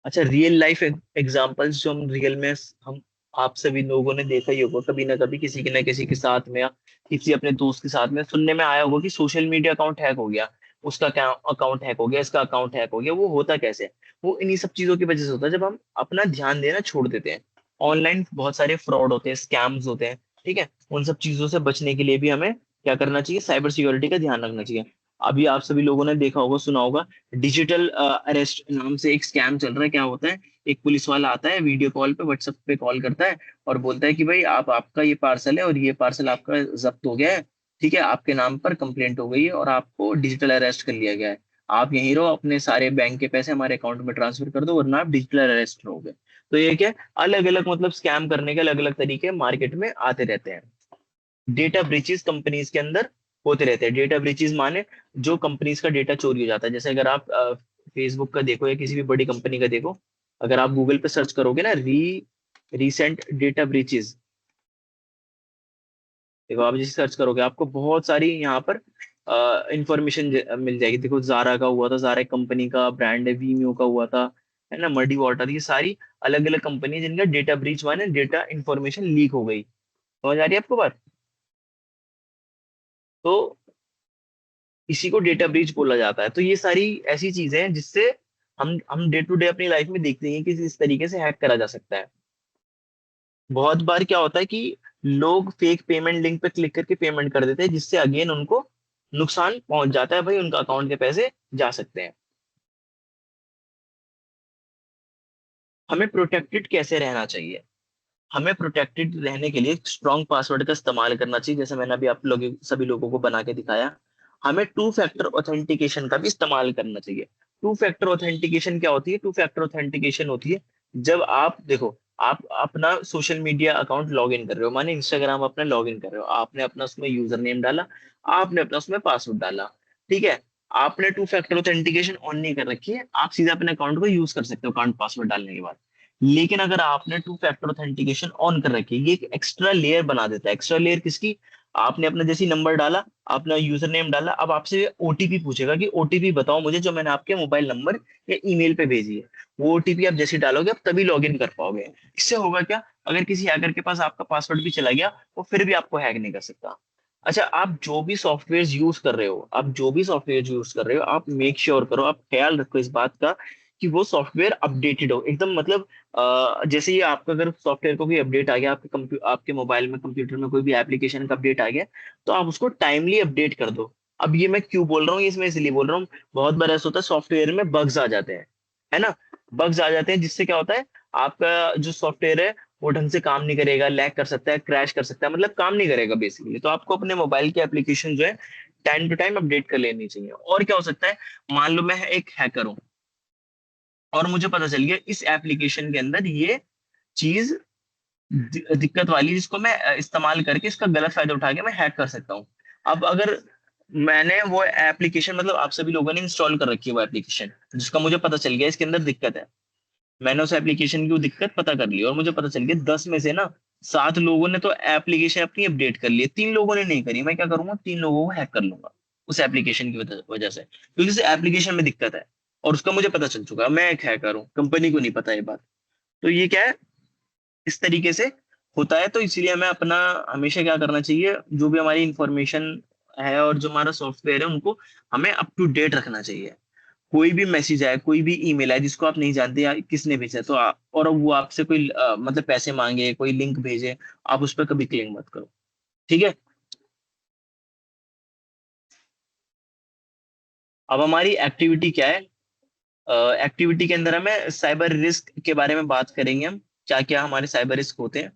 अच्छा, रियल लाइफ एग्जांपल्स जो हम रियल में हम आप सभी लोगों ने देखा ही होगा कभी ना कभी किसी के ना किसी के साथ में या किसी अपने दोस्त के साथ में सुनने में आया होगा कि सोशल मीडिया अकाउंट हैक हो गया, उसका अकाउंट हैक हो गया, इसका अकाउंट हैक हो गया। वो होता कैसे है? वो इन्हीं सब चीजों की वजह से होता है, जब हम अपना ध्यान देना छोड़ देते हैं। ऑनलाइन बहुत सारे फ्रॉड होते हैं, स्कैम्स होते हैं, ठीक है। उन सब चीजों से बचने के लिए भी हमें क्या करना चाहिए? साइबर सिक्योरिटी का ध्यान रखना चाहिए। अभी आप सभी लोगों ने देखा होगा, सुना होगा, डिजिटल अरेस्ट नाम से एक स्कैम चल रहा है। क्या होता है? एक पुलिस वाला आता है, वीडियो कॉल पे, व्हाट्सएप पे कॉल करता है और बोलता है कि भाई आपका ये पार्सल है और ये पार्सल आपका जब्त हो गया है, ठीक है, आपके नाम पर कंप्लेंट हो गई है और आपको डिजिटल अरेस्ट कर लिया गया है। आप यहीं रहो, अपने सारे बैंक के पैसे हमारे अकाउंट में ट्रांसफर कर दो वरना आप डिजिटल अरेस्ट रहोगे। तो ये क्या, अलग अलग मतलब स्कैम करने के अलग अलग तरीके मार्केट में आते रहते हैं। डेटा ब्रीचेस कंपनीज के अंदर होते रहते हैं। डेटा ब्रीचेस माने जो कंपनीज का डेटा चोरी हो जाता है। जैसे अगर आप फेसबुक का देखो या किसी भी बड़ी कंपनी का देखो, अगर आप गूगल पे सर्च करोगे ना, रीसेंट डेटा ब्रीचेस, देखो आप जैसे सर्च करोगे आपको बहुत सारी यहाँ पर इंफॉर्मेशन मिल जाएगी। देखो जारा का हुआ था, जारा कंपनी का ब्रांड है, वीमियो का हुआ था, है ना, मडी वाटर, ये सारी अलग अलग कंपनी है जिनका डेटा ब्रीच माने डेटा इंफॉर्मेशन लीक हो गई। समझ आ रही है आपको बात? तो इसी को डेटा ब्रीच बोला जाता है। तो ये सारी ऐसी चीजें हैं जिससे हम डे टू डे अपनी लाइफ में देखते हैं कि इस तरीके से हैक करा जा सकता है। बहुत बार क्या होता है कि लोग फेक पेमेंट लिंक पे क्लिक करके पेमेंट कर देते हैं, जिससे अगेन उनको नुकसान पहुंच जाता है, भाई उनका अकाउंट के पैसे जा सकते हैं। हमें प्रोटेक्टेड कैसे रहना चाहिए? हमें प्रोटेक्टेड रहने के लिए स्ट्रॉन्ग पासवर्ड का इस्तेमाल करना चाहिए, जैसे मैंने अभी आप लोग सभी लोगों को बना के दिखाया। हमें टू फैक्टर ऑथेंटिकेशन का भी इस्तेमाल करना चाहिए। टू फैक्टर ऑथेंटिकेशन क्या होती है? टू फैक्टर ऑथेंटिकेशन होती है जब आप देखो, आप अपना social media account log in कर रहे हो, माने इंस्टाग्राम अपना लॉग इन कर रहे हो, आपने अपना उसमें यूजर नेम डाला, आपने अपना उसमें पासवर्ड डाला, ठीक है। आपने टू फैक्टर ऑथेंटिकेशन ऑन नहीं कर रखी है, आप सीधा अपने अकाउंट को यूज कर सकते हो अकाउंट पासवर्ड डालने के बाद। लेकिन अगर आपने टू फैक्टर ऑथेंटिकेशन ऑन कर रखी है, ये एक एक्स्ट्रा लेयर बना देता है। एक्स्ट्रा लेयर किसकी? आपने अपना जैसी नंबर डाला, अपना यूजर नेम डाला, अब आपसे ओटीपी पूछेगा कि ओटीपी बताओ मुझे जो मैंने आपके मोबाइल नंबर या ईमेल पे भेजी है। वो ओटीपी आप जैसे डालोगे आप तभी लॉग इन कर पाओगे। इससे होगा क्या? अगर किसी हैकर के पास आपका पासवर्ड भी चला गया, वो फिर भी आपको हैक नहीं कर सकता। अच्छा, आप जो भी सॉफ्टवेयर यूज कर रहे हो, आप जो भी सॉफ्टवेयर यूज कर रहे हो, आप मेक श्योर करो, आप ख्याल रखो इस बात का कि वो सॉफ्टवेयर अपडेटेड हो एकदम। मतलब जैसे ये आपका अगर सॉफ्टवेयर को कोई अपडेट आ गया, आपके मोबाइल में, कंप्यूटर में कोई भी एप्लीकेशन का अपडेट आ गया, तो आप उसको टाइमली अपडेट कर दो। अब ये मैं क्यों बोल रहा हूँ, इसमें इसलिए बोल रहा हूँ, बहुत बार ऐसा होता है सॉफ्टवेयर में बग्स आ जाते हैं, है ना। बग्स आ जाते हैं जिससे क्या होता है, आपका जो सॉफ्टवेयर है वो ढंग से काम नहीं करेगा, लैग कर सकता है, क्रैश कर सकता है, मतलब काम नहीं करेगा बेसिकली। तो आपको अपने मोबाइल की एप्लीकेशन जो है टाइम टू टाइम अपडेट कर लेनी चाहिए। और क्या हो सकता है, मान लो मैं एक हैकर हूँ और मुझे पता चल गया इस एप्लीकेशन के अंदर ये चीज दिक्कत वाली, जिसको मैं इस्तेमाल करके इसका गलत फायदा उठा के मैं हैक कर सकता हूँ। अब अगर मैंने वो एप्लीकेशन, मतलब आप सभी लोगों ने इंस्टॉल कर रखी है वो एप्लीकेशन, जिसका मुझे पता चल गया इसके अंदर दिक्कत है, मैंने उस एप्लीकेशन की वो दिक्कत पता कर ली और मुझे पता चल गया 10 में से ना 7 लोगों ने तो एप्लीकेशन अपनी अपडेट कर ली है, 3 लोगों ने नहीं करी। मैं क्या करूंगा, 3 लोगों को हैक कर लूंगा उस एप्लीकेशन की वजह से, क्योंकि उस एप्लीकेशन में दिक्कत है और उसका मुझे पता चल चुका है। मैं एक हैकर हूँ, कंपनी को नहीं पता ये बात। तो ये क्या है, इस तरीके से होता है। तो इसलिए हमें अपना हमेशा क्या करना चाहिए, जो भी हमारी इंफॉर्मेशन है और जो हमारा सॉफ्टवेयर है उनको हमें अप टू डेट रखना चाहिए। कोई भी मैसेज आए, कोई भी ईमेल आए जिसको आप नहीं जानते या किसने भेजा, तो और वो आपसे कोई मतलब पैसे मांगे, कोई लिंक भेजे, आप उस पर कभी क्लिक मत करो, ठीक है। अब हमारी एक्टिविटी क्या है? एक्टिविटी के अंदर हमें साइबर रिस्क के बारे में बात करेंगे, हम क्या क्या हमारे साइबर रिस्क होते हैं,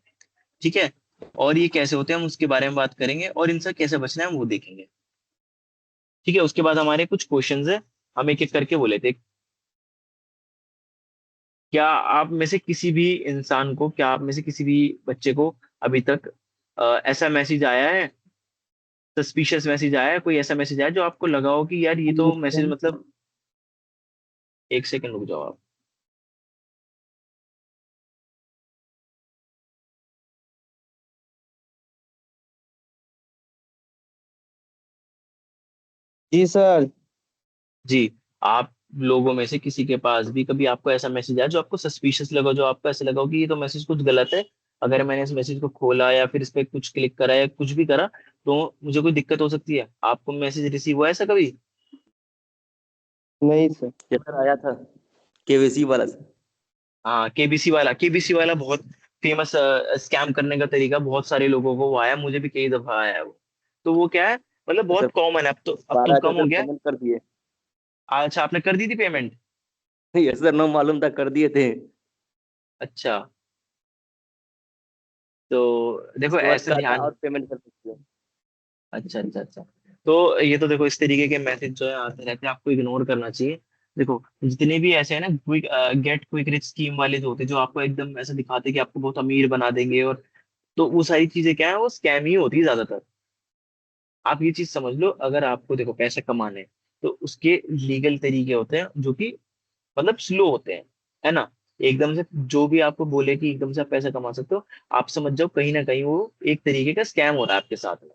ठीक है, और ये कैसे होते हैं हम उसके बारे में बात करेंगे, और इनसे कैसे बचना है हम वो देखेंगे, ठीक है। उसके बाद हमारे कुछ क्वेश्चंस है, हम एक एक करके वो लेते हैं। क्या आप में से किसी भी इंसान को, क्या आप में से किसी भी बच्चे को अभी तक ऐसा मैसेज आया है, सस्पिशियस मैसेज आया है, कोई ऐसा मैसेज आया है जो आपको लगा हो कि यार ये तो मैसेज मतलब, एक सेकंड रुक जाओ आप। जी सर। जी, आप लोगों में से किसी के पास भी कभी आपको ऐसा मैसेज आया जो आपको सस्पिशियस लगा, जो आपको ऐसा लगा हो कि ये तो मैसेज कुछ गलत है, अगर मैंने इस मैसेज को खोला या फिर इस पे कुछ क्लिक करा या कुछ भी करा तो मुझे कोई दिक्कत हो सकती है। आपको मैसेज रिसीव हुआ है ऐसा कभी? नहीं सर। ये सर आया था केवीसी वाला सर। हाँ, केबीसी वाला बहुत फेमस स्कैम करने का तरीका, बहुत सारे लोगों को वो आया, मुझे भी कई दफा आया है वो। तो वो क्या है, मतलब तो सर बहुत कॉमन है, अब तो 12,000 कम हो सर गया है। पेमेंट कर दिए। अच्छा, आपने कर दी थी पेमेंट? ये सर नो मालूम था, कर दिए थे। अच्छा, तो देखो उसके बाद ऐसे कहा था ध्यान। और पेमेंट कर सकते हो। अच्छा अच्छा अच्छा। तो ये तो देखो, इस तरीके के मैसेज जो है आते रहते हैं, आपको इग्नोर करना चाहिए। देखो जितने भी ऐसे है ना, quick gate quick rich scheme वाले जो होते हैं, जो आपको एकदम ऐसा दिखाते हैं कि आपको बहुत अमीर बना देंगे, और तो वो सारी चीजें क्या है, वो स्कैम ही होती है ज्यादातर। आप ये चीज समझ लो, अगर आपको देखो पैसे कमाने हैं, तो उसके लीगल तरीके होते हैं जो कि मतलब स्लो होते हैं, है ना। एकदम से जो भी आपको बोले कि एकदम से आप पैसा कमा सकते हो, आप समझ जाओ कहीं ना कहीं वो एक तरीके का स्कैम हो रहा है आपके साथ में।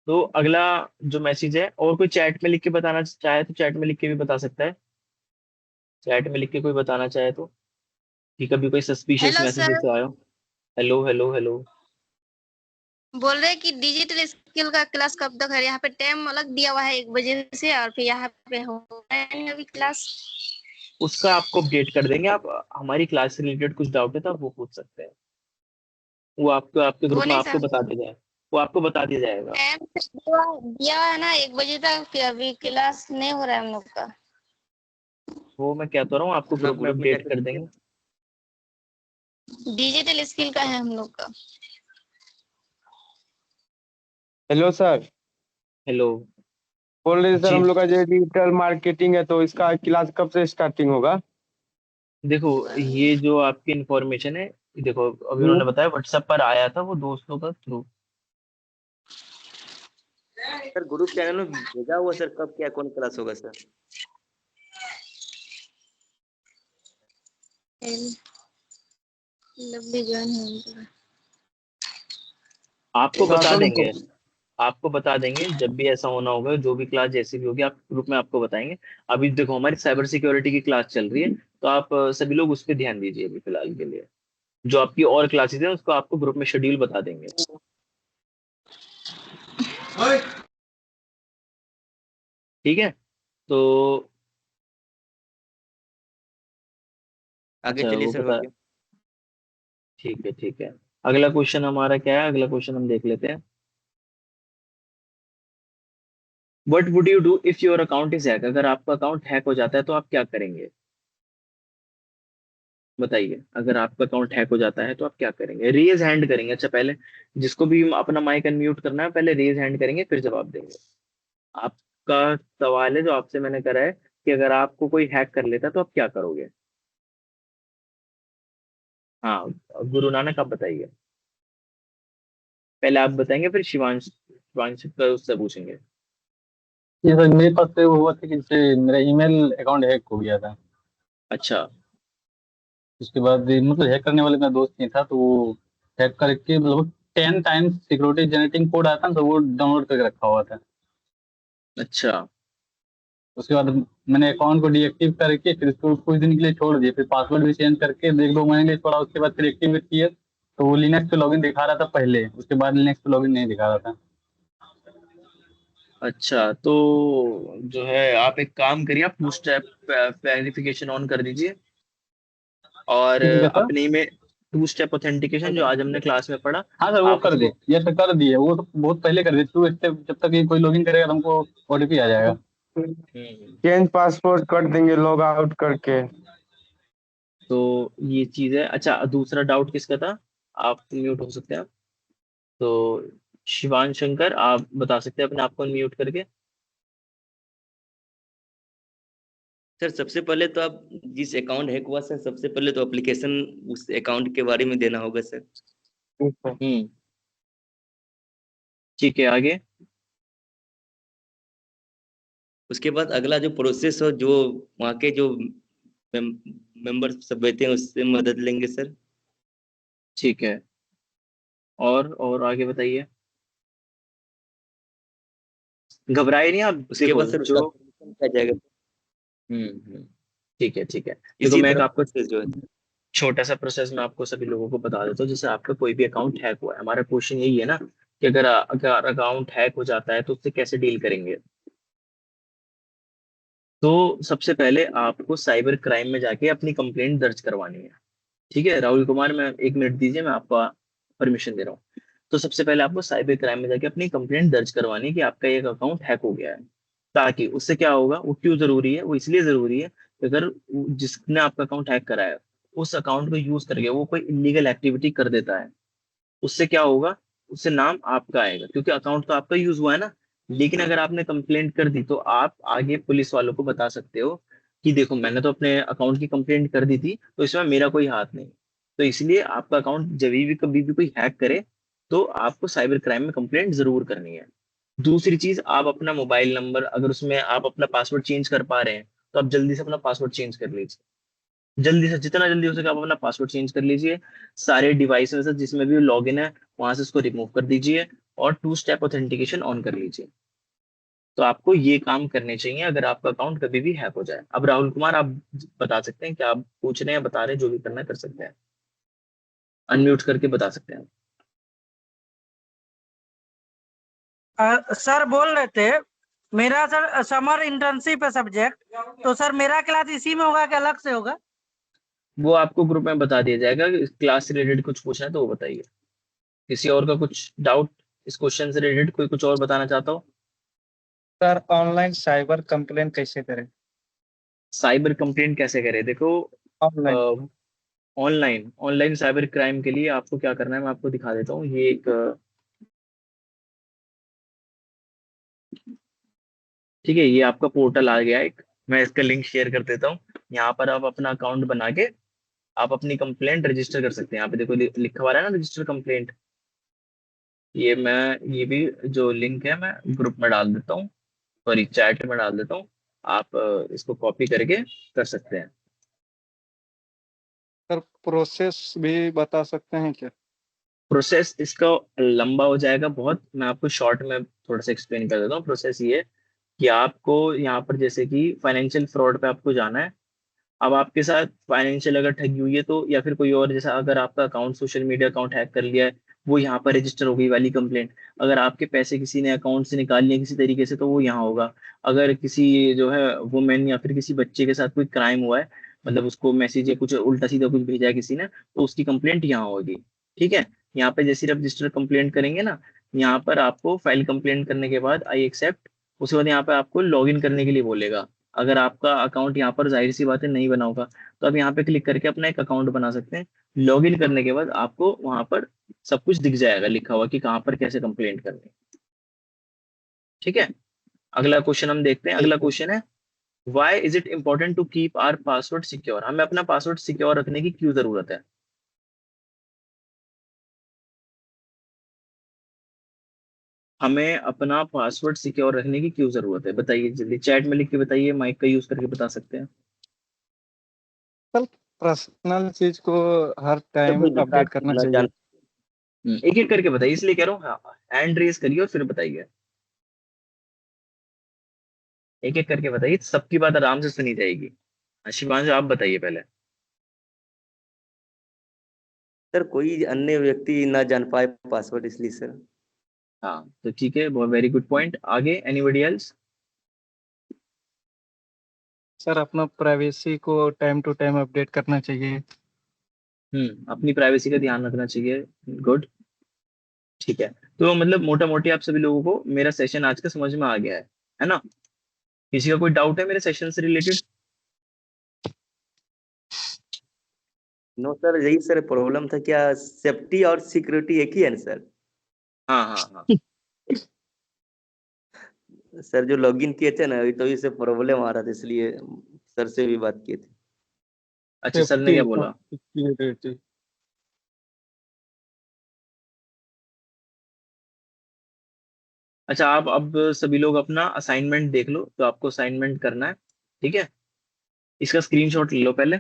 तो अगला जो मैसेज है, और कोई चैट में लिख के बताना चाहे तो चैट में लिख के भी बता सकता है। चैट में लिख के कोई बताना चाहे तो, कि कभी कोई सस्पिशियस हेलो मैसेज सर, जैसे आयो। Hello hello hello. बोल रहे हैं कि डिजिटल स्किल का क्लास कब तक है? यहाँ पे टाइम अलग दिया हुआ है 1 बजे से, और फिर यहाँ पे हो रहा है अभी क्लास। उसका आपको अपडेट कर देंगे, आप हमारी क्लास से रिलेटेड कुछ डाउट है तो आप वो पूछ सकते हैं। वो आपको आपके वो ग्रुप में नहीं आपको सर, बता दिया जाए, वो आपको बता दिया जाएगा। टाइम दिया है ना 1 बजे तक, फिर अभी क्लास नहीं हो रहा है हम लोग का। वो मैं कहता रहा हूँ, आपको अपना ग्रुप में ग्रुप में अपडेट जाके कर देखिए। देंगे। डिजिटल स्किल का है हम लोग का। Hello sir. हेलो। बोल रहे सर जी, हम लोग का जो डिजिटल मार्केटिंग है तो इसका क्लास कब से स्टार्टिंग होगा? देखो ये जो आपकी इंफॉर्मेशन है, देखो अभी हम्म। उन्होंने बताया व्हाट्सएप पर आया था वो दोस्तों का थ्रू। सर ग्रुप चैनल में भेजा हुआ सर, कब क्या कौन क्लास होगा सर? लवली जॉइन है उनका। आपको बता शासन को। देंगे, आपको बता देंगे जब भी ऐसा होना होगा, जो भी क्लास जैसी भी होगी आप ग्रुप में आपको बताएंगे। अभी देखो हमारी साइबर सिक्योरिटी की क्लास चल रही है, तो आप सभी लोग उस पर ध्यान दीजिए अभी फिलहाल के लिए। जो आपकी और क्लासेस है उसको आपको ग्रुप में शेड्यूल बता देंगे। ठीक है। तो आगे अच्छा चलिए वो सर, हो बता, गया। ठीक है ठीक है। अगला क्वेश्चन हमारा क्या है, अगला क्वेश्चन हम देख लेते हैं। What would you do if your account is hack? अगर आपका अकाउंट हैक हो जाता है तो आप क्या करेंगे? बताइए, अगर आपका अकाउंट हैक हो जाता है तो आप क्या करेंगे? रेज हैंड करेंगे, अच्छा पहले जिसको भी अपना माइक अनम्यूट करना है पहले रेज हैंड करेंगे फिर जवाब देंगे। आपका सवाल है जो आपसे मैंने करा है, कि अगर आपको कोई हैक कर लेता तो आप क्या करोगे? हाँ, गुरु नानक आप बताइए। पहले आप बताएंगे फिर शिवांश, शिवांश का उससे पूछेंगे। ये सर मेरे पास तो हुआ था कि जैसे मेरा ईमेल अकाउंट हैक हो गया था। अच्छा उसके बाद मतलब हैक करने वाले मेरा दोस्त नहीं था, तो वो हैक करके मतलब 10 टाइम्स सिक्योरिटी जनरेटिंग कोड आता है तो वो डाउनलोड करके रखा हुआ था। अच्छा उसके बाद मैंने अकाउंट को डीएक्टिव करके फिर उसको कुछ दिन के लिए छोड़ दिया, फिर पासवर्ड भी चेंज करके 1-2 महीने के लिए छोड़ा, उसके बाद फिर एक्टिवेट किया तो वो लिनक्स पे लॉगिन दिखा रहा था पहले, उसके बाद लिनक्स पे लॉगिन नहीं दिखा रहा था। अच्छा। तो जो है आप एक काम करिए, आप टू स्टेप वेरिफिकेशन ऑन कर दीजिए, और ठीक है सर। अपने में टू स्टेप ऑथेंटिकेशन जो आज हमने क्लास में पढ़ा, हाँ सर वो आप कर दी, उसको। ये तो कर दिए, वो तो बहुत पहले कर दी। 2 स्टेप जब तक ये कोई लॉगिन करेगा तो हमको ओटीपी आ जाएगा। हम्म, चेंज पासवर्ड कर देंगे लॉग आउट करके। तो ये चीज है। अच्छा, दूसरा डाउट किसका था? आप म्यूट हो सकते हैं आप। तो शिवान शंकर आप बता सकते हैं अपने आप को म्यूट करके। सर सबसे पहले तो आप जिस अकाउंट हैक हुआ सर, सबसे पहले तो एप्लीकेशन उस अकाउंट के बारे में देना होगा सर। ठीक है। ठीक है, आगे। उसके बाद अगला जो प्रोसेस हो, जो वहाँ के जो मेंबर सब बैठे हैं उससे मदद लेंगे सर। ठीक है, और आगे बताइए। घबराए नहीं आप, उसके देखो बाद सर उसका जो। solution क्या जाएगा। हम्म हम्म ठीक है ठीक है, देखो इसी मैं एक तरह आपको से जो है। छोटा सा प्रोसेस मैं आपको सभी लोगों को बता देता हूँ। जैसे आपका कोई भी अकाउंट हैक हुआ है, हमारा क्वेश्चन यही है ना कि अगर अकाउंट हैक हो जाता है तो उससे कैसे डील करेंगे। तो सबसे पहले आपको साइबर क्राइम में जाके अपनी कंप्लेंट दर्ज करवानी है। ठीक है राहुल कुमार, मैं 1 मिनट दीजिए, मैं आपको परमिशन दे रहा हूँ। तो सबसे पहले आपको साइबर क्राइम में जाके अपनी कंप्लेंट दर्ज करवानी है कि आपका एक अकाउंट हैक हो गया है। ताकि उससे क्या होगा, वो क्यों जरूरी है, वो इसलिए जरूरी है कि अगर जिसने आपका अकाउंट हैक करा है उस अकाउंट को यूज करके वो कोई इलीगल एक्टिविटी कर देता है, उससे क्या होगा, उससे नाम आपका आएगा, क्योंकि अकाउंट तो आपका यूज हुआ है ना। लेकिन अगर आपने कंप्लेंट कर दी तो आप आगे पुलिस वालों को बता सकते हो कि देखो मैंने तो अपने अकाउंट की कंप्लेंट कर दी थी, तो इसमें मेरा कोई हाथ नहीं। तो इसलिए आपका अकाउंट जब भी कभी भी कोई हैक करे तो आपको साइबर क्राइम में कंप्लेंट जरूर करनी है। दूसरी चीज, आप अपना मोबाइल नंबर, अगर उसमें आप अपना पासवर्ड चेंज कर पा रहे हैं तो आप जल्दी से अपना पासवर्ड चेंज कर लीजिए। जल्दी से, जितना जल्दी हो सके आप अपना पासवर्ड चेंज कर लीजिए। सारे डिवाइस में से जिसमें भी लॉगिन है वहां से उसको रिमूव कर दीजिए और 2 स्टेप ऑथेंटिकेशन ऑन कर लीजिए। तो आपको ये काम करने चाहिए अगर आपका अकाउंट कभी भी हैक हो जाए। अब राहुल कुमार आप बता सकते हैं, क्या आप पूछ रहे हैं, बता रहे हैं, जो भी करना है कर सकते हैं, अनम्यूट करके बता सकते हैं। सर बोल रहे थे मेरा सर समर इंटर्नशिप है सब्जेक्ट, तो सर मेरा क्लास इसी में होगा कि अलग से होगा? वो आपको ग्रुप में बता दिया जाएगा। क्लास से रिलेटेड कुछ पूछना है तो वो बताइए। किसी और का कुछ डाउट इस क्वेश्चन से रिलेटेड, कोई कुछ और बताना चाहता हो? सर ऑनलाइन साइबर कंप्लेन कैसे करें? साइबर कंप्लेंट कैसे करें, देखो online. Online online cyber crime के लिए आपको क्या करना है मैं आपको दिखा देता हूँ। ये एक ठीक है, ये आपका पोर्टल आ गया एक, मैं इसका लिंक शेयर कर देता हूँ। यहाँ पर आप अपना अकाउंट बना के आप अपनी कंप्लेंट रजिस्टर कर सकते हैं। यहाँ पे देखो लिखा हुआ है ना रजिस्टर कंप्लेंट। ये भी जो लिंक है मैं ग्रुप में डाल देता हूँ, सॉरी चैट में डाल देता हूँ। आप इसको कॉपी करके कर सकते हैं। सर प्रोसेस भी बता सकते हैं क्या? प्रोसेस इसका लंबा हो जाएगा बहुत, मैं आपको शॉर्ट में थोड़ा सा एक्सप्लेन कर देता हूँ। प्रोसेस ये है कि आपको यहाँ पर जैसे कि फाइनेंशियल फ्रॉड पे आपको जाना है। अब आपके साथ फाइनेंशियल अगर ठगी हुई है तो, या फिर कोई और, जैसा अगर आपका account social media account hack कर लिया है, वो यहाँ पर रजिस्टर हो गई वाली कंप्लेंट। अगर आपके पैसे किसी ने अकाउंट से निकाल लिए किसी तरीके से तो वो यहाँ होगा। अगर किसी जो है वुमेन या फिर किसी बच्चे के साथ कोई क्राइम हुआ है, मतलब उसको मैसेज या कुछ उल्टा सीधा कुछ भेजा है किसी ने, तो उसकी कंप्लेंट यहाँ होगी। ठीक है, यहाँ पे जैसे रजिस्टर कंप्लेंट करेंगे ना, यहाँ पर आपको फाइल कंप्लेंट करने के बाद आई एक्सेप्ट, उसके बाद यहाँ पे आपको लॉग इन करने के लिए बोलेगा। अगर आपका अकाउंट यहाँ पर जाहिर सी बात है नहीं बना होगा तो आप यहाँ पे क्लिक करके अपना एक अकाउंट बना सकते हैं। लॉग इन करने के बाद आपको वहां पर सब कुछ दिख जाएगा लिखा हुआ कि कहाँ पर कैसे कंप्लेंट करनी है। ठीक है, अगला क्वेश्चन हम देखते हैं। ठीक अगला है। क्वेश्चन है, why is it important to keep our password secure. हमें अपना पासवर्ड सिक्योर रखने की क्यों जरूरत है? हमें अपना पासवर्ड सिक्योर रखने की क्यों जरूरत है, बताइए जल्दी, चैट में लिख के बताइए, माइक का यूज करके बता सकते हैं। सर पर्सनल चीज को हर सब टाइम कोई दिखा अपडेट करना ना चाहिए। जान। एक एक करके बताइए, इसलिए कह रहा हूँ। हाँ, हैंड रेज करिए और फिर बताइए, एक एक करके बताइए, सबकी बात आराम से सुनी जाएगी। शिवांश आप बताइए पहले। सर कोई अन्य व्यक्ति ना जान पाए पासवर्ड, इसलिए सर। हाँ तो ठीक है, बहुत वेरी गुड पॉइंट। आगे एनीबॉडी एल्स? सर अपना प्राइवेसी को टाइम टू टाइम अपडेट करना चाहिए। अपनी प्राइवेसी का ध्यान रखना चाहिए। गुड, ठीक है। तो मतलब मोटा मोटी आप सभी लोगों को मेरा सेशन आज का समझ में आ गया है ना? किसी का कोई डाउट है मेरे सेशन से रिलेटेड? नो सर, यही सर प्रॉब्लम था, क्या सेफ्टी और सिक्योरिटी एक ही है ना सर? हाँ हाँ हाँ। सर जो लॉगिन किए थे ना अभी, तो इससे प्रॉब्लम आ रहा था, इसलिए सर से भी बात किए थे। अच्छा, सर ने सेफ्टी क्या और बोला? सिक्योरिटी। अच्छा, आप अब सभी लोग अपना असाइनमेंट देख लो, तो आपको असाइनमेंट करना है। ठीक है, इसका स्क्रीनशॉट ले लो पहले,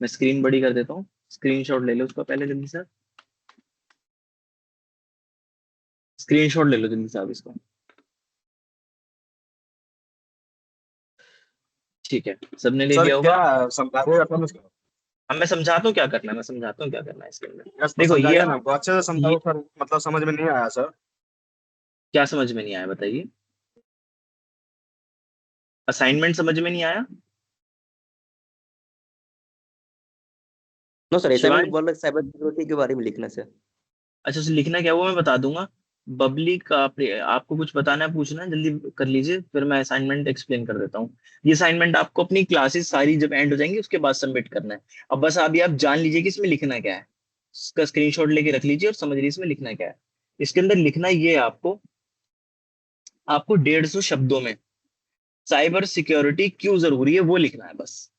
मैं स्क्रीन बड़ी कर देता हूँ। स्क्रीनशॉट ले लो उसका पहले जल्दी से, स्क्रीनशॉट ले लो जल्दी से आप इसका। ठीक है, सबने ले सर लिया होगा। क्या समझाइए अपन उसको। अब मैं समझाता हूँ क्या करना है, मैं समझाता हूँ क्या करना है इसके अंदर। यस तो देखो ये समझाइए ना, बहुत अच्छे से ये समझाओ सर, मतलब समझ में नहीं आया सर। क्या समझ में नहीं आया बताइए? असाइनमेंट समझ में नहीं आया? नो सर, असाइनमेंट शिवांश, बोल रहे साइबर सिक्योरिटी के बारे में लिखना सर। अच्छा उसे लिखना क्या है वो मैं बता दूंगा। बबली का आपको कुछ बताना है, पूछना है, जल्दी कर लीजिए, फिर मैं असाइनमेंट एक्सप्लेन कर देता हूँ। ये असाइनमेंट आपको अपनी क्लासेस सारी जब एंड हो जाएंगी उसके बाद सबमिट करना है। अब बस अभी आप जान लीजिए कि इसमें लिखना क्या है, इसका स्क्रीनशॉट लेके रख लीजिए और समझ लीजिए इसमें लिखना क्या है। इसके अंदर लिखना ये है आपको, आपको 150 शब्दों में साइबर सिक्योरिटी क्यों जरूरी है वो लिखना है बस।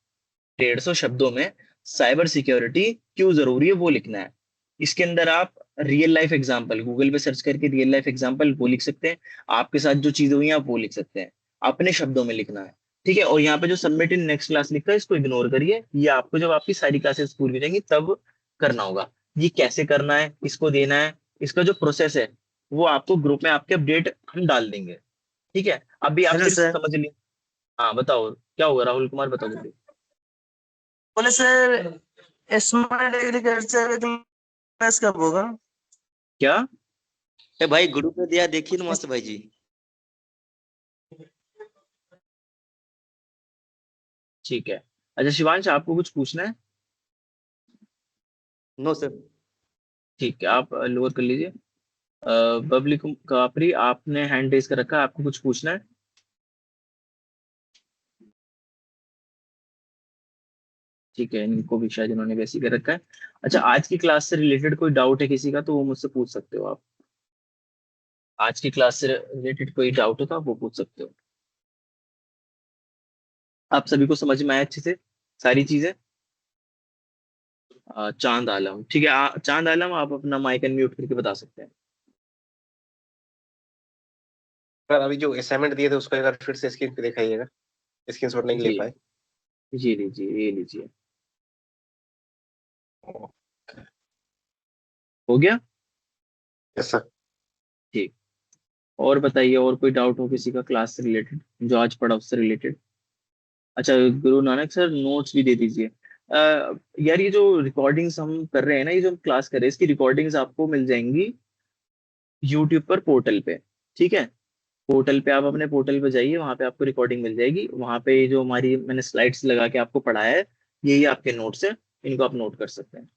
150 शब्दों में साइबर सिक्योरिटी क्यों जरूरी है वो लिखना है। इसके अंदर आप रियल लाइफ एग्जांपल गूगल पे सर्च करके रियल लाइफ एग्जांपल वो लिख सकते हैं, आपके साथ जो चीजें हुई हैं आप वो लिख सकते हैं, अपने शब्दों में लिखना है। ठीक है, और यहाँ पे जो सबमिट इन नेक्स्ट क्लास लिखा है इसको इग्नोर करिए, ये आपको जब आपकी सारी क्लासेस पूरी हो जाएंगी तब करना होगा। ये कैसे करना है, इसको देना है, इसका जो प्रोसेस है वो आपको ग्रुप में आपके अपडेट हम डाल देंगे। ठीक है, अभी आप हेलो सिर्फ सर। समझ लीजिए। हाँ बताओ क्या होगा, राहुल कुमार बताओ जल्दी। बोले सर स्मार्ट एग्रीकल्चर क्लास कब होगा? क्या? ए भाई ग्रुप में दिया, देखिए ना मस्त भाई जी। ठीक है, अच्छा शिवांश आपको कुछ पूछना है? No sir. ठीक है, आप लोअर कर लीजिए। बबली कापरी आपने हैंड रेज कर रखा है, आपको कुछ पूछना है? ठीक है, इनको भी शायद इन्होंने वैसे ही कर रखा है। अच्छा, आज की क्लास से रिलेटेड कोई डाउट है किसी का तो वो मुझसे पूछ सकते हो आप। आज की क्लास से रिलेटेड कोई डाउट हो तो आप वो पूछ सकते हो। आप सभी को समझ में आया अच्छे से सारी चीजें? चांद आलम, ठीक है, चांद आलम आप अपना माइक अनम्यूट करके बता सकते हैं। सर अभी जो असाइनमेंट दिए थे उसको एक बार फिर से स्क्रीन पे दिखाइएगा, स्क्रीनशॉट नहीं ले जी पाए। जी लीजिए, ये लीजिए, हो गया? Yes sir. ठीक, और बताइए और कोई डाउट हो किसी का क्लास से रिलेटेड, जो आज पढ़ा उससे रिलेटेड? अच्छा, गुरु नानक सर नोट्स भी दे दीजिए। यार ये जो रिकॉर्डिंग्स हम कर रहे हैं ना, ये जो हम क्लास कर रहे हैं इसकी रिकॉर्डिंग्स आपको मिल जाएंगी यूट्यूब पर पोर्टल पे। ठीक है, पोर्टल पे आप अपने पोर्टल पे जाइए, वहां पे आपको रिकॉर्डिंग मिल जाएगी, वहां पे जो हमारी मैंने स्लाइड्स लगा के आपको पढ़ाया है यही आपके नोट्स है, इनको आप नोट कर सकते हैं।